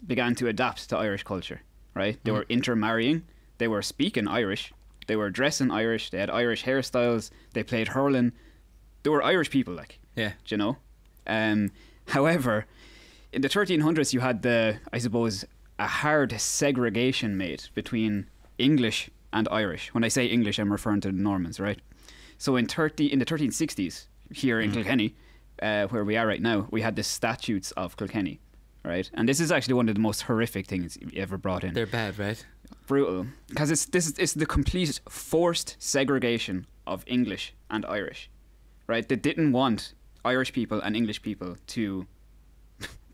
began to adapt to Irish culture, right? They were intermarrying, they were speaking Irish, they were dressing Irish, they had Irish hairstyles, they played hurling. They were Irish people, like, Yeah. do you know? However, in the 1300s, you had I suppose, a hard segregation made between English and Irish. When I say English, I'm referring to the Normans, right? So in the 1360s, here in Kilkenny, where we are right now, we had the Statutes of Kilkenny, right? And this is actually one of the most horrific things you ever brought in. They're bad, right? Brutal, because it's the complete forced segregation of English and Irish, right? They didn't want Irish people and English people to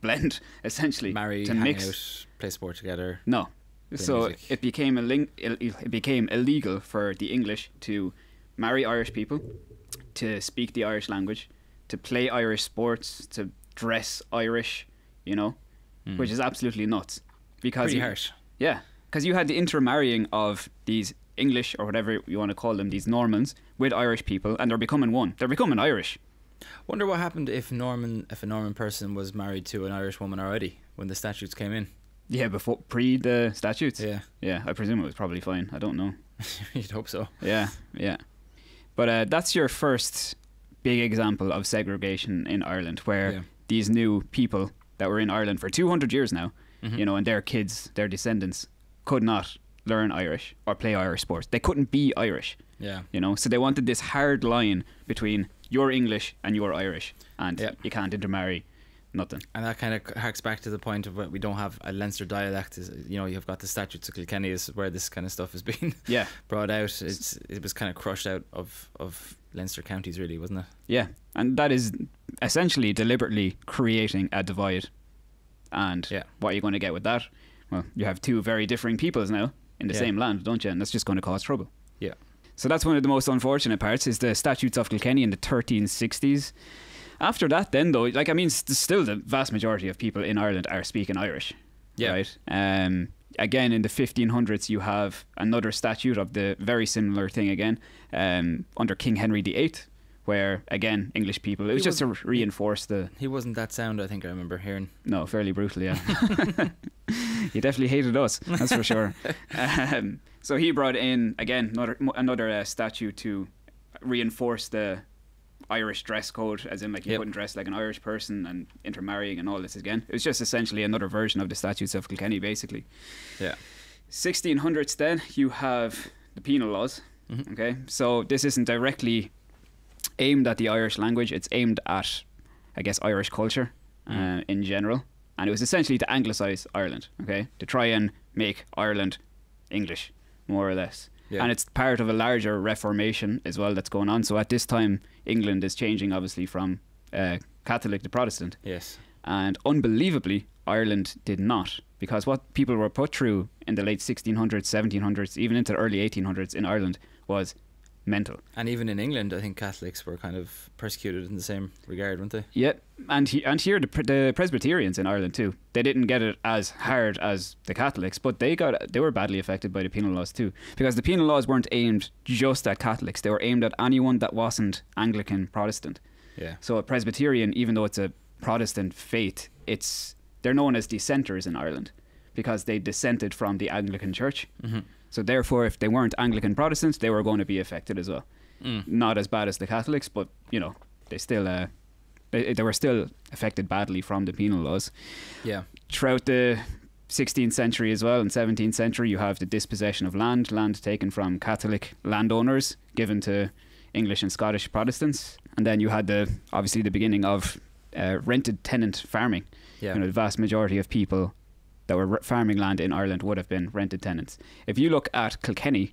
blend, essentially, Marry, to hang mix. out, play sport together. No. So music. it became it became illegal for the English to marry Irish people, to speak the Irish language, to play Irish sports, to dress Irish, you know, which is absolutely nuts. Because Pretty harsh. yeah, because you had the intermarrying of these English, or whatever you want to call them, these Normans, with Irish people, and they're becoming one. They're becoming Irish. Wonder what happened if a Norman person was married to an Irish woman already when the statutes came in. Yeah, pre the statutes. Yeah. Yeah, I presume it was probably fine. I don't know. You'd hope so. Yeah. But that's your first big example of segregation in Ireland, where these new people that were in Ireland for 200 years now, you know, and their kids, their descendants, could not learn Irish or play Irish sports. They couldn't be Irish. Yeah. You know, so they wanted this hard line between you're English and you're Irish, and you can't intermarry, nothing. And that kind of harks back to the point of what we don't have a Leinster dialect. You know, you've got the Statutes of Kilkenny is where this kind of stuff has been brought out. It was kind of crushed out of Leinster counties, really, wasn't it? Yeah, and that is essentially deliberately creating a divide. And what are you going to get with that? Well, you have two very differing peoples now in the same land, don't you? And that's just going to cause trouble. Yeah. So that's one of the most unfortunate parts, is the Statutes of Kilkenny in the 1360s. After that, then, though, like, I mean, still the vast majority of people in Ireland are speaking Irish. Yeah. Right? Again, in the 1500s, you have another statute of the very similar thing again, under King Henry VIII, where, again, English people, it was just to reinforce the... He wasn't that sound, I think I remember hearing. No, fairly brutal, yeah. He definitely hated us, that's for sure. So he brought in, again, another statute to reinforce the Irish dress code, as in, like, you couldn't dress like an Irish person, and intermarrying and all this again. It was just essentially another version of the Statutes of Kilkenny, basically. Yeah. 1600s then, you have the penal laws. Okay, so this isn't directly aimed at the Irish language, it's aimed at, I guess, Irish culture in general. And it was essentially to anglicise Ireland, okay, to try and make Ireland English, more or less. And it's part of a larger reformation as well that's going on. So at this time, England is changing, obviously, from Catholic to Protestant. Yes. And unbelievably, Ireland did not, because what people were put through in the late 1600s, 1700s, even into the early 1800s in Ireland was mental. And even in England, I think Catholics were kind of persecuted in the same regard, weren't they? Yeah, and here the Presbyterians in Ireland too. They didn't get it as hard as the Catholics, but they were badly affected by the penal laws too, because the penal laws weren't aimed just at Catholics. They were aimed at anyone that wasn't Anglican Protestant. Yeah. So a Presbyterian, even though it's a Protestant faith, they're known as dissenters in Ireland because they dissented from the Anglican Church. So therefore, if they weren't Anglican Protestants, they were going to be affected as well. Not as bad as the Catholics, but, you know, they still they were still affected badly from the penal laws. Yeah. Throughout the 16th century as well, and 17th century, you have the dispossession of land taken from Catholic landowners, given to English and Scottish Protestants. And then you had obviously the beginning of rented tenant farming. Yeah. You know, the vast majority of people that were farming land in Ireland would have been rented tenants. If you look at Kilkenny,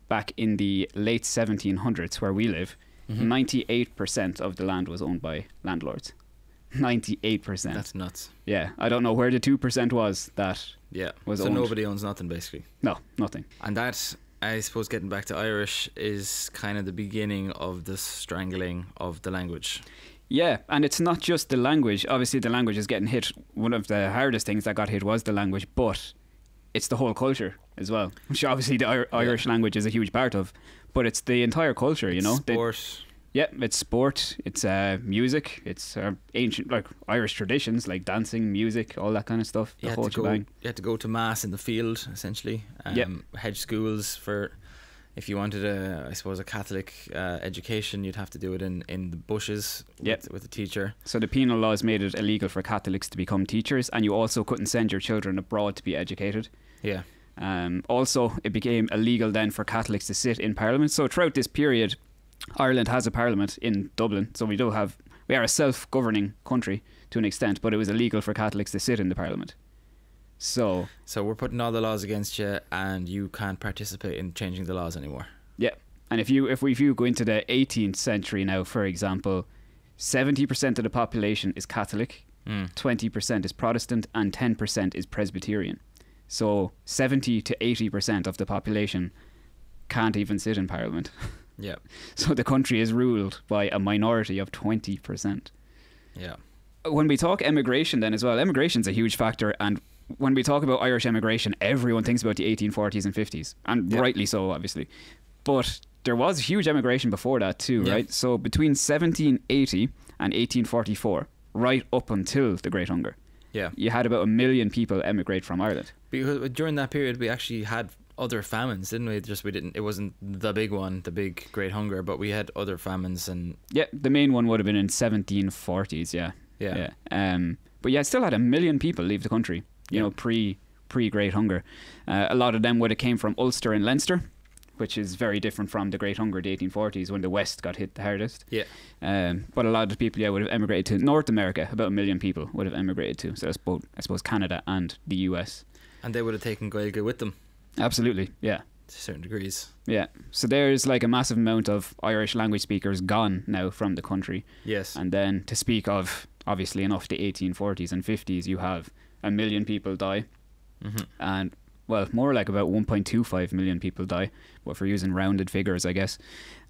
back in the late 1700s, where we live, Mhm. 98% of the land was owned by landlords. 98%. That's nuts. Yeah, I don't know where the 2% was that Yeah. was so owned. nobody owns nothing basically. No, nothing. And that, I suppose, getting back to Irish, is kind of the beginning of the strangling of the language. Yeah, and it's not just the language. Obviously, the language is getting hit. One of the hardest things that got hit was the language, but it's the whole culture as well, which obviously the Irish language is a huge part of. But it's the entire culture, you know. Sport. Yeah, it's sport, it's music, it's ancient, like Irish traditions, like dancing, music, all that kind of stuff. The whole shebang. You had to go to mass in the field, essentially. Yep. Hedge schools for, if you wanted I suppose, a Catholic education, you'd have to do it in the bushes Yep. with a teacher. So the penal laws made it illegal for Catholics to become teachers, and you also couldn't send your children abroad to be educated. Yeah. Also, it became illegal then for Catholics to sit in Parliament. So throughout this period, Ireland has a parliament in Dublin, so we are a self-governing country to an extent, but it was illegal for Catholics to sit in the parliament. So we're putting all the laws against you, and you can't participate in changing the laws anymore. yeah, and if you go into the 18th century now, for example, 70% of the population is Catholic, 20% is Protestant, and 10% is Presbyterian. So 70 to 80% of the population can't even sit in parliament. Yeah. So the country is ruled by a minority of 20%. Yeah. When we talk emigration then as well, emigration's a huge factor, and when we talk about Irish emigration, everyone thinks about the 1840s and 50s, and Yeah. rightly so, obviously. But there was huge emigration before that too, Yeah. right? So between 1780 and 1844, right up until the Great Hunger, Yeah. you had about 1 million people emigrate from Ireland. Because during that period, we actually had other famines, didn't we? It wasn't the big one, the big Great Hunger, but we had other famines, and Yeah, the main one would have been in 1740s, yeah. yeah. But yeah, it still had 1 million people leave the country, you know, pre Great Hunger. A lot of them would have came from Ulster and Leinster, which is very different from the Great Hunger, the 1840s, when the West got hit the hardest. Yeah. But a lot of the people, would have emigrated to North America. About 1 million people would have emigrated to. So that's both, I suppose, Canada and the US. And they would have taken Gaeilge with them Absolutely, yeah. to certain degrees. Yeah. So there's like a massive amount of Irish language speakers gone now from the country. Yes. And then to speak of, obviously enough, the 1840s and 50s, you have 1 million people die. Mhm. And, well, more like about 1.25 million people die, but if we're using rounded figures, I guess.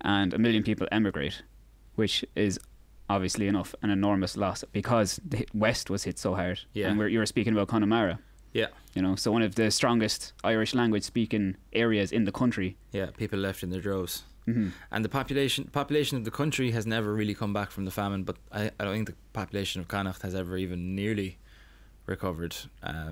And 1 million people emigrate, which is obviously enough an enormous loss because the West was hit so hard. Yeah. And you were speaking about Connemara. Yeah. You know, so one of the strongest Irish language speaking areas in the country. Yeah. People left in their droves. Mhm. And the population of the country has never really come back from the famine, but I don't think the population of Connacht has ever even nearly recovered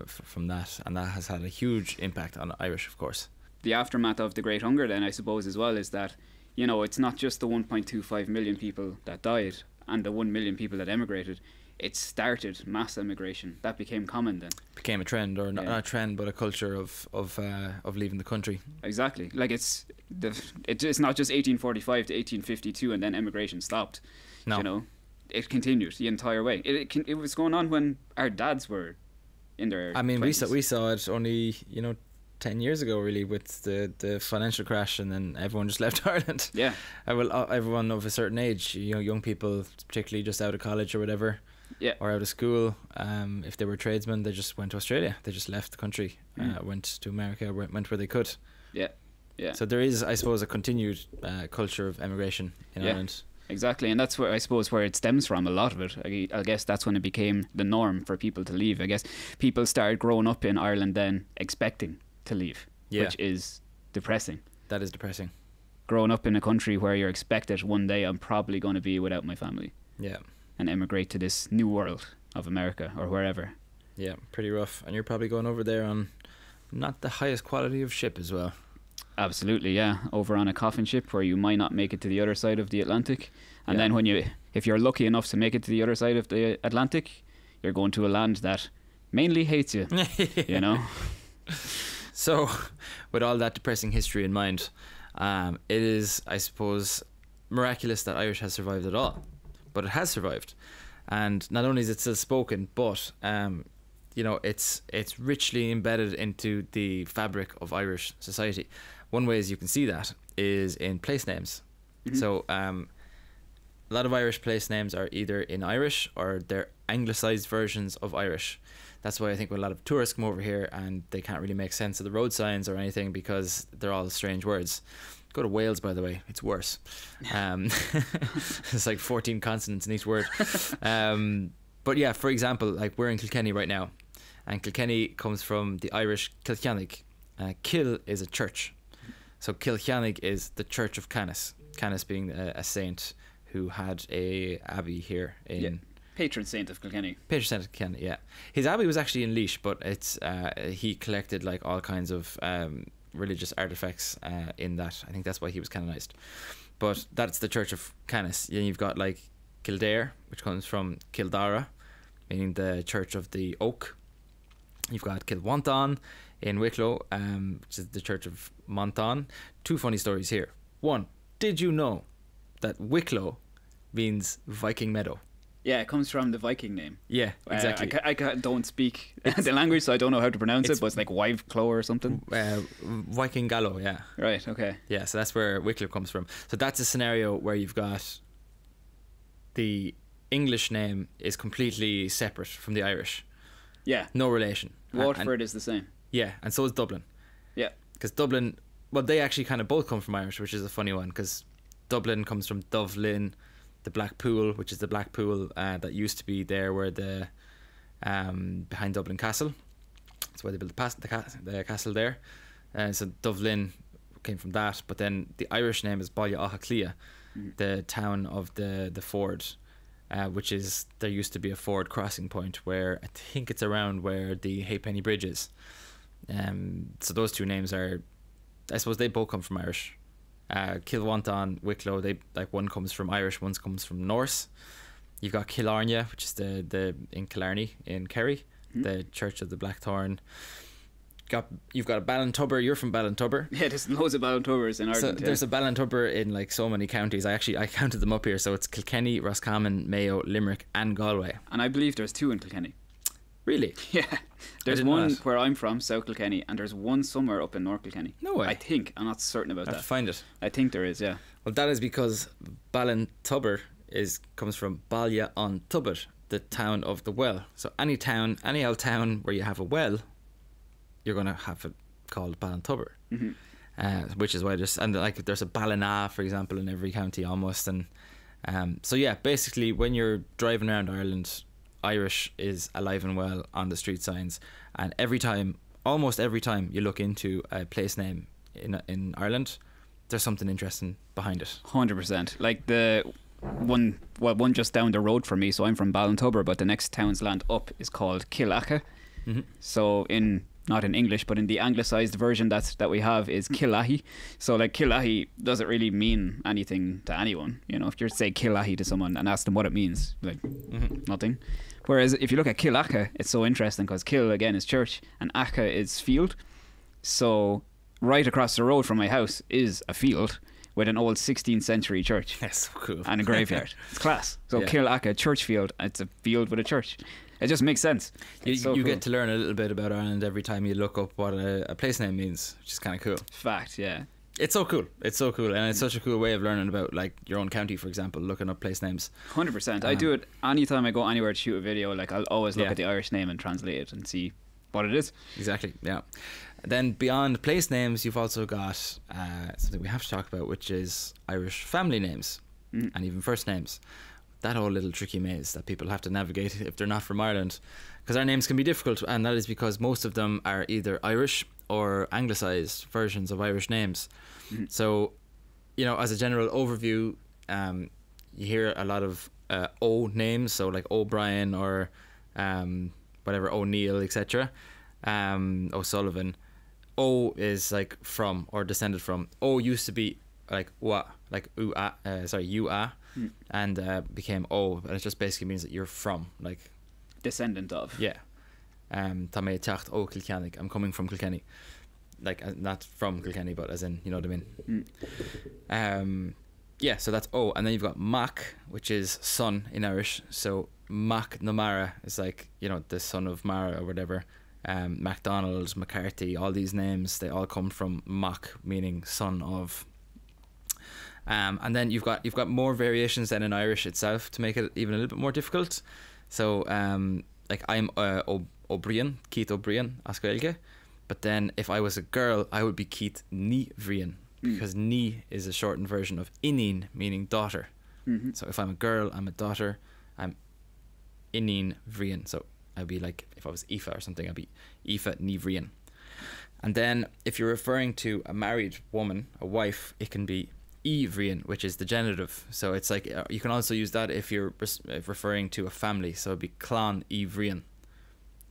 from that, and that has had a huge impact on Irish, of course. The aftermath of the Great Hunger then, I suppose, as well, is that, you know, it's not just the 1.25 million people that died and the 1 million people that emigrated. It started mass emigration. That became common then. Became a trend, or Yeah. not a trend, but a culture of leaving the country. Exactly. Like it's not just 1845 to 1852 and then emigration stopped. No. You know, it continued the entire way. It was going on when our dads were in their I mean, 20s. we saw it only 10 years ago, really, with the financial crash, and then everyone just left Ireland. Yeah. Everyone of a certain age, young people, particularly just out of college or whatever, Yeah. or out of school, if they were tradesmen, they just went to Australia. They just left the country, Mm. went to America, went where they could. Yeah. Yeah. So there is, I suppose, a continued culture of emigration in Yeah. Ireland. Exactly, and that's where I suppose where it stems from. A lot of it, I guess, that's when it became the norm for people to leave. I guess people started growing up in Ireland then expecting to leave, Yeah. which is depressing. That is depressing. Growing up in a country where you're expected one day I'm probably going to be without my family Yeah. and emigrate to this new world of America or wherever. Yeah, pretty rough. And you're probably going over there on not the highest quality of ship as well. Absolutely, yeah. Over on a coffin ship where you might not make it to the other side of the Atlantic, and Yeah. then if you're lucky enough to make it to the other side of the Atlantic, you're going to a land that mainly hates you. You know. So, with all that depressing history in mind, it is, I suppose, miraculous that Irish has survived at all. But it has survived. And not only is it still spoken, but, it's richly embedded into the fabric of Irish society. one way is you can see that is in place names. So a lot of Irish place names are either in Irish or they're anglicised versions of Irish. That's why I think when a lot of tourists come over here and they can't really make sense of the road signs or anything because they're all strange words. Go to Wales, by the way, it's worse. It's like 14 consonants in each word. But yeah, for example, like we're in Kilkenny right now, and Kilkenny comes from the Irish Kilkennig. Kil is a church, so Kilkennig is the Church of Canis. Canis being a saint who had a abbey here in patron saint of Kilkenny. Patron saint of Kilkenny, yeah. His abbey was actually in Laois, but it's he collected like all kinds of religious artifacts in that. I think that's why he was canonised. But that's the Church of Canis. Then you've got like Kildare, which comes from Kildara, meaning the Church of the Oak. You've got Kilwanton in Wicklow, which is the Church of Monton. Two funny stories here. One, did you know that Wicklow means Viking meadow? Yeah, it comes from the Viking name. Yeah, exactly. I don't speak the language, so I don't know how to pronounce it, but it's like Wiveclaw or something. Viking Gallo, yeah. Right, okay. Yeah, so that's where Wicklow comes from. So that's a scenario where you've got the English name is completely separate from the Irish. Yeah. No relation. Waterford is the same. Yeah, and so is Dublin. Yeah. Because Dublin, well, they actually kind of both come from Irish, which is a funny one, because Dublin comes from Dublin, the Black Pool, which is the Black Pool that used to be there where the behind Dublin Castle. That's why they built the castle there. So Dublin came from that, but then the Irish name is Baile Átha Cliath, the town of the ford, which is, there used to be a ford crossing point where I think it's around where the Halfpenny Bridge is. So those two names are, I suppose they both come from Irish. Kilwanton, Wicklow, they like, one comes from Irish, one comes from Norse. You've got Killarney, which is the in Killarney in Kerry, the Church of the Blackthorn. You've got a Ballintubber. You're from Ballintubber. Yeah, there's loads of Ballintubbers in Ireland. So there's a Ballintubber in like so many counties. I counted them up here. So it's Kilkenny, Roscommon, Mayo, Limerick, and Galway. And I believe there's two in Kilkenny. Really? Yeah. There's one where I'm from, South Kilkenny, and there's one somewhere up in North Kilkenny. No way. I think. I'm not certain about I have that. to find it. I think there is, yeah. Well, that is because Ballintubber comes from Baile on Tubber, the town of the well. So any old town where you have a well, you're going to have it called Ballintubber. Which is why there's a Ballina, for example, in every county almost. And so yeah, basically when you're driving around Ireland, Irish is alive and well on the street signs, and almost every time you look into a place name in Ireland, there's something interesting behind it. 100%. Like the one just down the road from me, so I'm from Ballintubber, but the next town's land up is called Killacha. So not in English, but in the anglicised version that we have is Killahi. So like Killahi doesn't really mean anything to anyone. You know, if you say Killahi to someone and ask them what it means, like nothing. Whereas if you look at Killacha, it's so interesting because Kill again is church and Acha is field. So right across the road from my house is a field with an old 16th century church. That's so cool. And a graveyard. It's class. So Yeah. Killacha church field. It's a field with a church. It just makes sense. You So cool. get to learn a little bit about Ireland every time you look up what a place name means, which is kind of cool. Fact, yeah. It's so cool. It's so cool, and it's such a cool way of learning about like your own county, for example, looking up place names. 100%. I do it anytime I go anywhere to shoot a video. Like I'll always look Yeah. at the Irish name and translate it and see what it is. Exactly. Yeah. Then beyond place names, you've also got something we have to talk about, which is Irish family names and even first names. That whole little tricky maze that people have to navigate if they're not from Ireland, because our names can be difficult, and that is because most of them are either Irish or anglicised versions of Irish names. So, you know, as a general overview, you hear a lot of O names, so like O'Brien or whatever, O'Neill, etc. O'Sullivan. O is like from or descended from. O used to be like ua, like ua, and became O, and it just basically means that you're from, like Descendant of. yeah. Tá mé teacht ó Kilkenny. I'm coming from Kilkenny, like not from Kilkenny, but as in, you know what I mean. Yeah, so that's O, and then you've got Mac, which is son in Irish. So Mac na Mara is like, you know, the son of Mara or whatever. MacDonald, McCarthy, all these names, they all come from Mac, meaning son of. And then you've got more variations than in Irish itself to make it even a little bit more difficult. So like I'm O'Brien, Keith O'Brien, Asgailge. But then if I was a girl, I would be Keith Ní Bhriain, because Ní is a shortened version of Ineen, meaning daughter. Mm-hmm. So if I'm a girl, I'm a daughter, I'm Ineen Bhriain. So I'd be like, if I was Aoife or something, I'd be Aoife Ní Bhriain. And then if you're referring to a married woman, a wife, it can be Í Bhriain, which is the genitive. So it's like, you can also use that if you're referring to a family. So it'd be Clan Í Bhriain.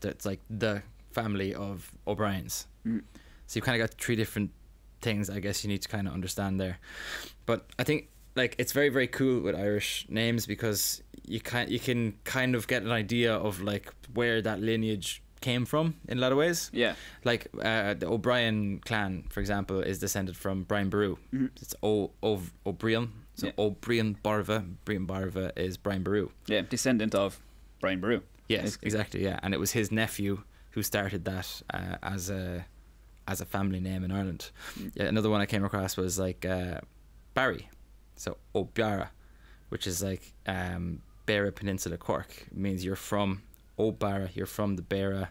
That's like the family of O'Briens. So you kind of got three different things, I guess, you need to kind of understand there. But I think like it's very, very cool with Irish names, because you can kind of get an idea of like where that lineage came from in a lot of ways. Yeah. Like the O'Brien clan, for example, is descended from Brian Boru. It's O'Brien. So O'Brien Barva. Brian Barva is Brian Boru. Yeah, descendant of Brian Boru. Yes, exactly. Yeah, and it was his nephew who started that as a family name in Ireland. Yeah, another one I came across was like Barry, so O'Beara, which is like Beara Peninsula, Cork. It means you're from O'Beara, you're from the Beara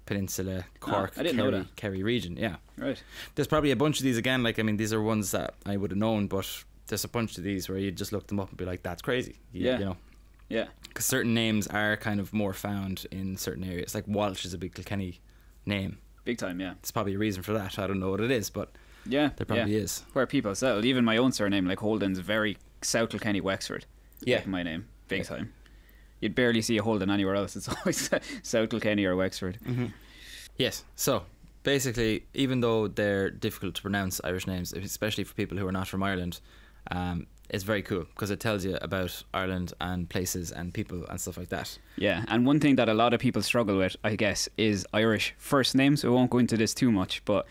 Peninsula, Cork, I didn't know that. Kerry region. Yeah, Right. there's probably a bunch of these again. Like, I mean, these are ones that I would have known, but there's a bunch of these where you just look them up and be like, that's crazy. You know. Yeah. Because certain names are kind of more found in certain areas. Like Walsh is a big Kilkenny name. Big time, yeah. There's probably a reason for that. I don't know what it is, but Yeah. there probably is. Where people settled. Even my own surname, like Holden's very South Kilkenny, Wexford. Yeah. Like my name. Big time. You'd barely see a Holden anywhere else. It's always South Kilkenny or Wexford. Yes. So basically, even though they're difficult to pronounce, Irish names, especially for people who are not from Ireland, it's very cool because it tells you about Ireland and places and people and stuff like that. Yeah, and one thing that a lot of people struggle with, I guess, is Irish first names. We won't go into this too much, but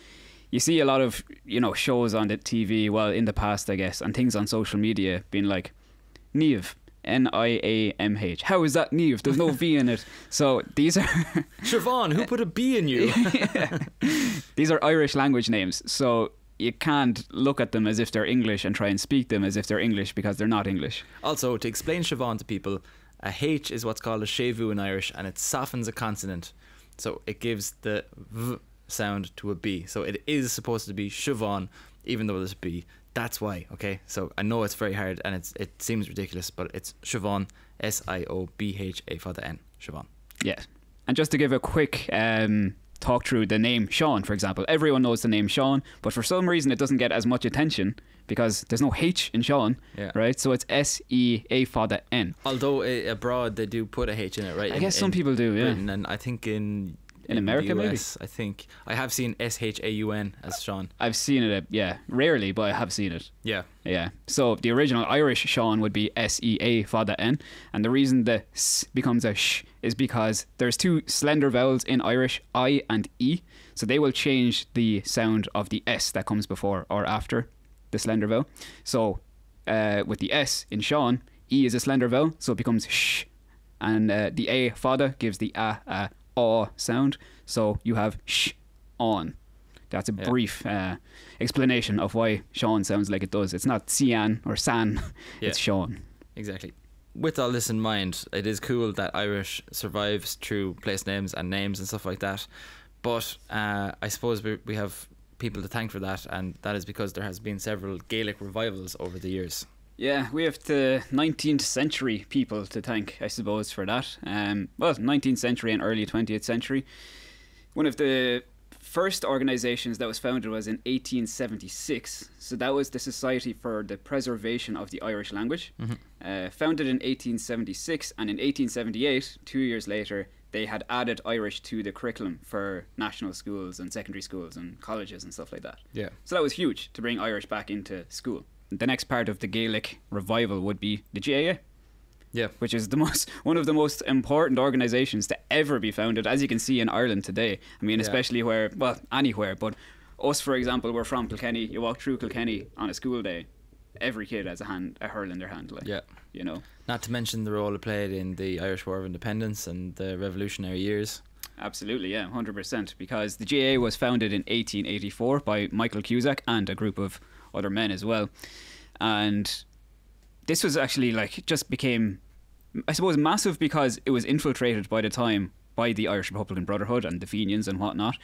you see a lot of, shows on the TV, well, in the past, I guess, and things on social media being like, Niamh, Niamh. How is that Niamh? There's no V in it. So these are... Siobhan, who put a B in you? These are Irish language names, so you can't look at them as if they're English and try and speak them as if they're English, because they're not English. Also, to explain Siobhan to people, a H is what's called a shevu in Irish, and it softens a consonant. So it gives the V sound to a B. So it is supposed to be Siobhan, even though there's a B. That's why, okay? So I know it's very hard and it seems ridiculous, but it's Siobhan, Siobha for the N, Siobhan. Yeah. And just to give a quick talk through the name Sean, for example. Everyone knows the name Sean, but for some reason it doesn't get as much attention because there's no H in Sean, right? So it's S-E-A for the N. Although abroad they do put a H in it, right? I guess some people do, yeah. Britain, and I think in America, the US, maybe? I think I have seen Shaun as Sean. I've seen it, rarely, but I have seen it. Yeah. Yeah. So the original Irish Sean would be S-E-A for the N, and the reason the S becomes a sh is because there's two slender vowels in Irish, I and E, so they will change the sound of the S that comes before or after the slender vowel. So with the S in Sean, E is a slender vowel, so it becomes sh, and the A fada gives the aw sound, so you have sh on. That's a brief explanation of why Sean sounds like it does. It's not Cian or San, it's Sean. Exactly. With all this in mind, it is cool that Irish survives through place names and names and stuff like that, but I suppose we have people to thank for that, and that is because there has been several Gaelic revivals over the years. Yeah, we have the 19th century people to thank, I suppose, for that. 19th century and early 20th century. One of the first organisations that was founded was in 1876. So that was the Society for the Preservation of the Irish Language. Founded in 1876, and in 1878, 2 years later, they had added Irish to the curriculum for national schools and secondary schools and colleges and stuff like that. Yeah. So that was huge to bring Irish back into school. The next part of the Gaelic revival would be the GAA. Yeah. Which is one of the most important organisations to ever be founded, as you can see in Ireland today. I mean, especially anywhere, but us, for example, we're from Kilkenny. You walk through Kilkenny on a school day, every kid has a hurl in their hand, Not to mention the role it played in the Irish War of Independence and the revolutionary years. absolutely, yeah, 100%. Because the GAA was founded in 1884 by Michael Cusack and a group of other men as well. And this was actually like, just became, I suppose, massive because it was infiltrated by the time by the Irish Republican Brotherhood and the Fenians and whatnot.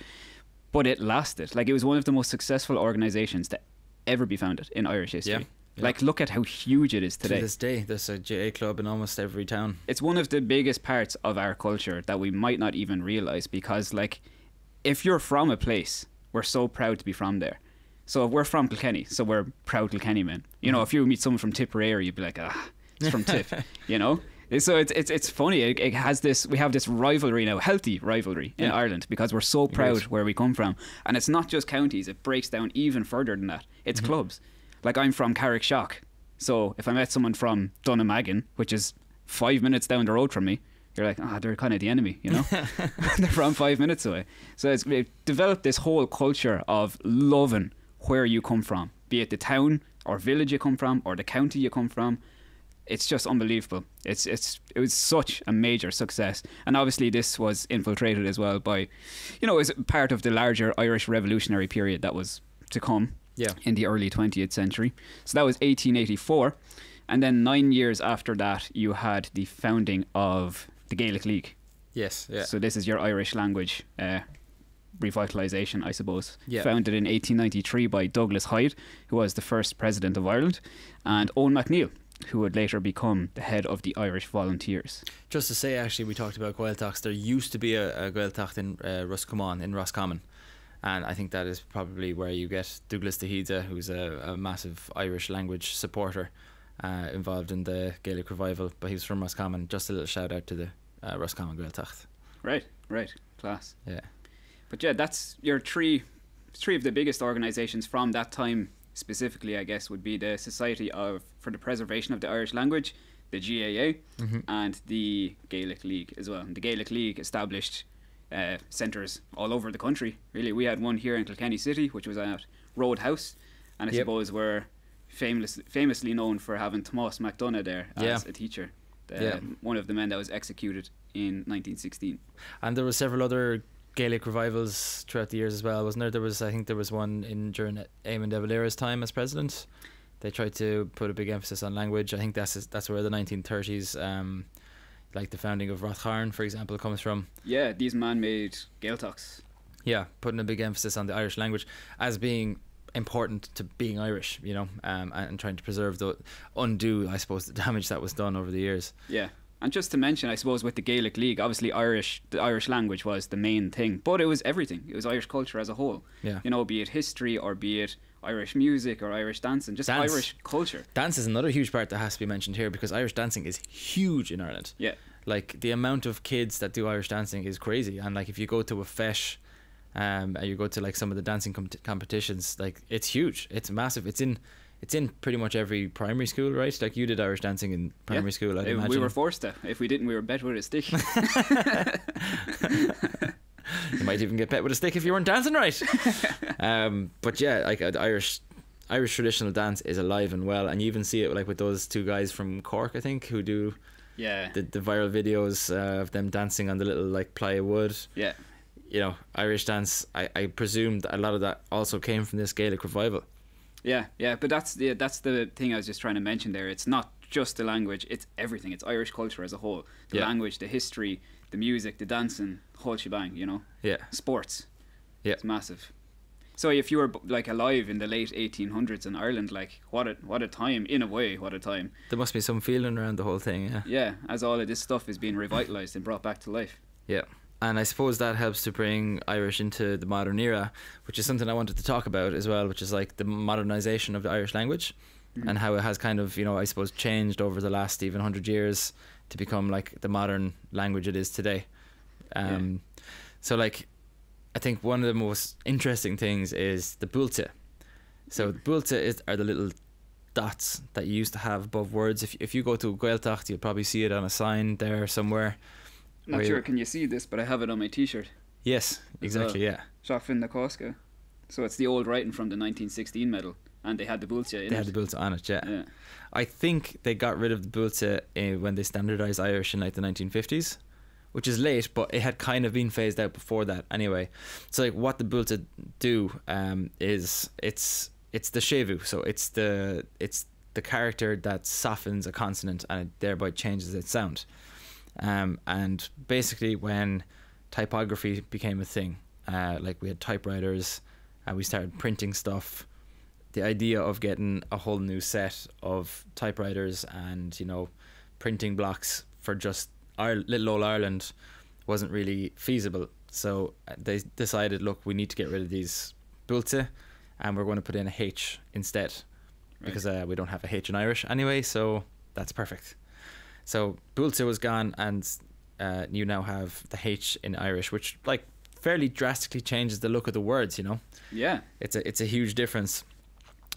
But it lasted. Like, it was one of the most successful organisations to ever be founded in Irish history. Yeah. Yeah. Like, look at how huge it is today. To this day, there's a GA club in almost every town. It's one of the biggest parts of our culture that we might not even realise, because, like, if you're from a place, we're so proud to be from there. So we're from Kilkenny, so we're proud Kilkenny men. You know, if you meet someone from Tipperary, you'd be like, it's from Tip, you know? So it's funny. It has this. We have this rivalry now, healthy rivalry in Ireland, because we're so proud where we come from, and it's not just counties. It breaks down even further than that. It's clubs. Like, I'm from Carrickshock, so if I met someone from Dunnamaggin, which is 5 minutes down the road from me, you're like, they're kind of the enemy, you know? They're from 5 minutes away. So it developed this whole culture of loving where you come from, be it the town or village you come from or the county you come from. It's just unbelievable. It was such a major success, and obviously this was infiltrated as well by, you know, as part of the larger Irish revolutionary period that was to come. Yeah. In the early 20th century. So that was 1884, and then 9 years after that you had the founding of the Gaelic League. Yes. Yeah. So this is your Irish language revitalisation, I suppose. Yeah. Founded in 1893 by Douglas Hyde, who was the first president of Ireland, and Owen MacNeill, who would later become the head of the Irish Volunteers. Just to say, actually, we talked about Gaeltachts. There used to be a Gaeltacht in Roscommon, in Roscommon. And I think that is probably where you get Douglas DeHida, who's a massive Irish language supporter involved in the Gaelic revival. But he was from Roscommon. Just a little shout out to the Roscommon Gaeltacht. Right. Class. Yeah. But yeah, that's your three of the biggest organisations from that time specifically, I guess, would be the Society for the Preservation of the Irish Language, the GAA, and the Gaelic League as well. And the Gaelic League established centres all over the country, really. We had one here in Kilkenny City, which was at Roadhouse, and I suppose we're famously known for having Tomás MacDonagh there as a teacher, one of the men that was executed in 1916. And there were several other Gaelic revivals throughout the years as well, wasn't there? I think there was one during Eamon de Valera's time as president. They tried to put a big emphasis on language. I think that's where the 1930s, like the founding of Rathcharn, for example, comes from. Yeah, these man-made Gaeltachts. Yeah, putting a big emphasis on the Irish language as being important to being Irish, you know, and trying to preserve undo, I suppose, the damage that was done over the years. Yeah. And just to mention, I suppose, with the Gaelic League, obviously the Irish language was the main thing, but it was everything. It was Irish culture as a whole. Yeah. You know, be it history or be it Irish music or Irish dancing, just Irish culture. Dance is another huge part that has to be mentioned here, because Irish dancing is huge in Ireland. Yeah. Like, the amount of kids that do Irish dancing is crazy. And like, if you go to a feis, and you go to like some of the dancing competitions, like, it's huge. It's massive. It's in pretty much every primary school, right? Like, you did Irish dancing in primary school, I'd imagine. We were forced to. If we didn't, we were bet with a stick. You might even get bet with a stick if you weren't dancing right. But yeah, like, Irish traditional dance is alive and well, and you even see it like with those two guys from Cork, I think, who do the viral videos of them dancing on the little like plywood. Yeah. You know, Irish dance, I presume that a lot of that also came from this Gaelic revival. Yeah, but that's the thing I was just trying to mention there. It's not just the language, it's everything. It's Irish culture as a whole. The language, the history, the music, the dancing, the whole shebang, you know? Yeah. Sports. Yeah. It's massive. So if you were like alive in the late 1800s in Ireland, like, what a time, in a way, what a time. There must be some feeling around the whole thing, yeah. Yeah, as all of this stuff is being revitalised and brought back to life. Yeah. And I suppose that helps to bring Irish into the modern era, which is something I wanted to talk about as well, which is like the modernisation of the Irish language, and how it has kind of, you know, I suppose changed over the last even 100 years to become like the modern language it is today. So like, I think one of the most interesting things is the bualte. So the bualte are the little dots that you used to have above words. If you go to Gaeltacht, you'll probably see it on a sign there somewhere. Not sure, can you see this, but I have it on my t-shirt. Yes, exactly, yeah. Seachfinn na Cósca. So it's the old writing from the 1916 medal, and they had the bualte in it. They had the bualte on it, yeah. I think they got rid of the bualte when they standardised Irish in like the 1950s, which is late, but it had kind of been phased out before that anyway. So like what the Bualte do is it's the shevu, so it's the character that softens a consonant and it thereby changes its sound. And basically when typography became a thing, like we had typewriters, we started printing stuff. The idea of getting a whole new set of typewriters and, you know, printing blocks for just little old Ireland wasn't really feasible. So they decided, look, we need to get rid of these Bualte and we're going to put in a H instead. Right. Because we don't have a H in Irish anyway, so that's perfect. So Bualte was gone and you now have the H in Irish, which like fairly drastically changes the look of the words, you know. Yeah. It's a huge difference.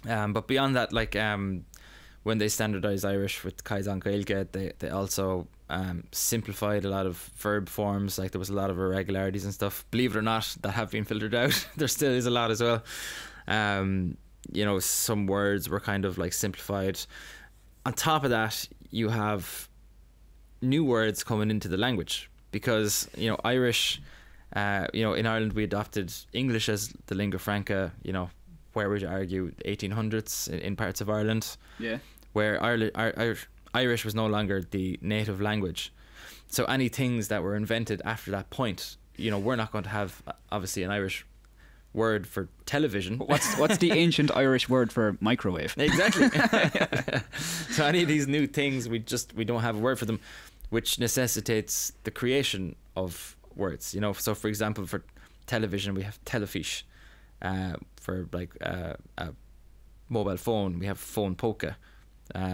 But beyond that, like when they standardized Irish with Kaizen Gaeilge, they also simplified a lot of verb forms. Like there was a lot of irregularities and stuff. Believe it or not, that have been filtered out. There still is a lot as well. You know, some words were kind of like simplified. On top of that, you have new words coming into the language because, you know, Irish, you know, in Ireland we adopted English as the lingua franca, you know, where would you argue 1800s in parts of Ireland. Yeah. Where Irish was no longer the native language. So any things that were invented after that point, you know, we're not going to have obviously an Irish word for television. What's the ancient Irish word for microwave? Exactly. So any of these new things, we don't have a word for them, which necessitates the creation of words. You know, so for example, for television we have telefiche. For like a mobile phone, we have phone polka.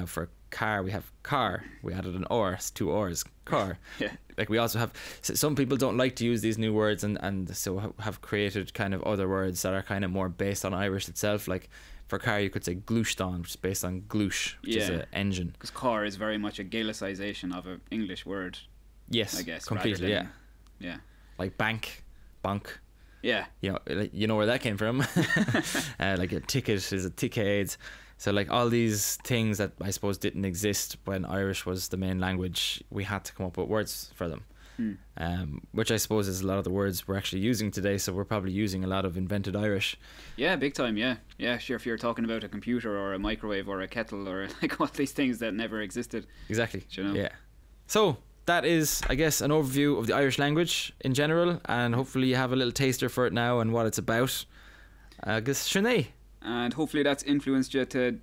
For car, we have car. We added an or, it's 2 R's, car. Yeah. Like we also have, some people don't like to use these new words and so have created kind of other words that are kind of more based on Irish itself. Like for car, you could say glúistín, which is based on glúis, which is an engine. Because car is very much a Gaelicization of an English word. Yes, I guess completely. Yeah. Yeah. Like bank, bank. Yeah. You know where that came from. Like a ticket is a ticket. So like all these things that I suppose didn't exist when Irish was the main language, we had to come up with words for them. Which I suppose is a lot of the words we're actually using today. So we're probably using a lot of invented Irish. Yeah, big time. Yeah, sure. If you're talking about a computer or a microwave or a kettle or like all these things that never existed. Exactly. You know? Yeah. So that is, I guess, an overview of the Irish language in general, and hopefully you have a little taster for it now and what it's about. I guess Sinead. And hopefully that's influenced you to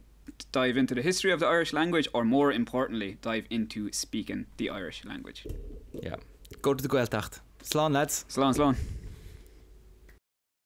dive into the history of the Irish language, or more importantly, dive into speaking the Irish language. Yeah. Go to the Gaeltacht. Slán, lads. Slán.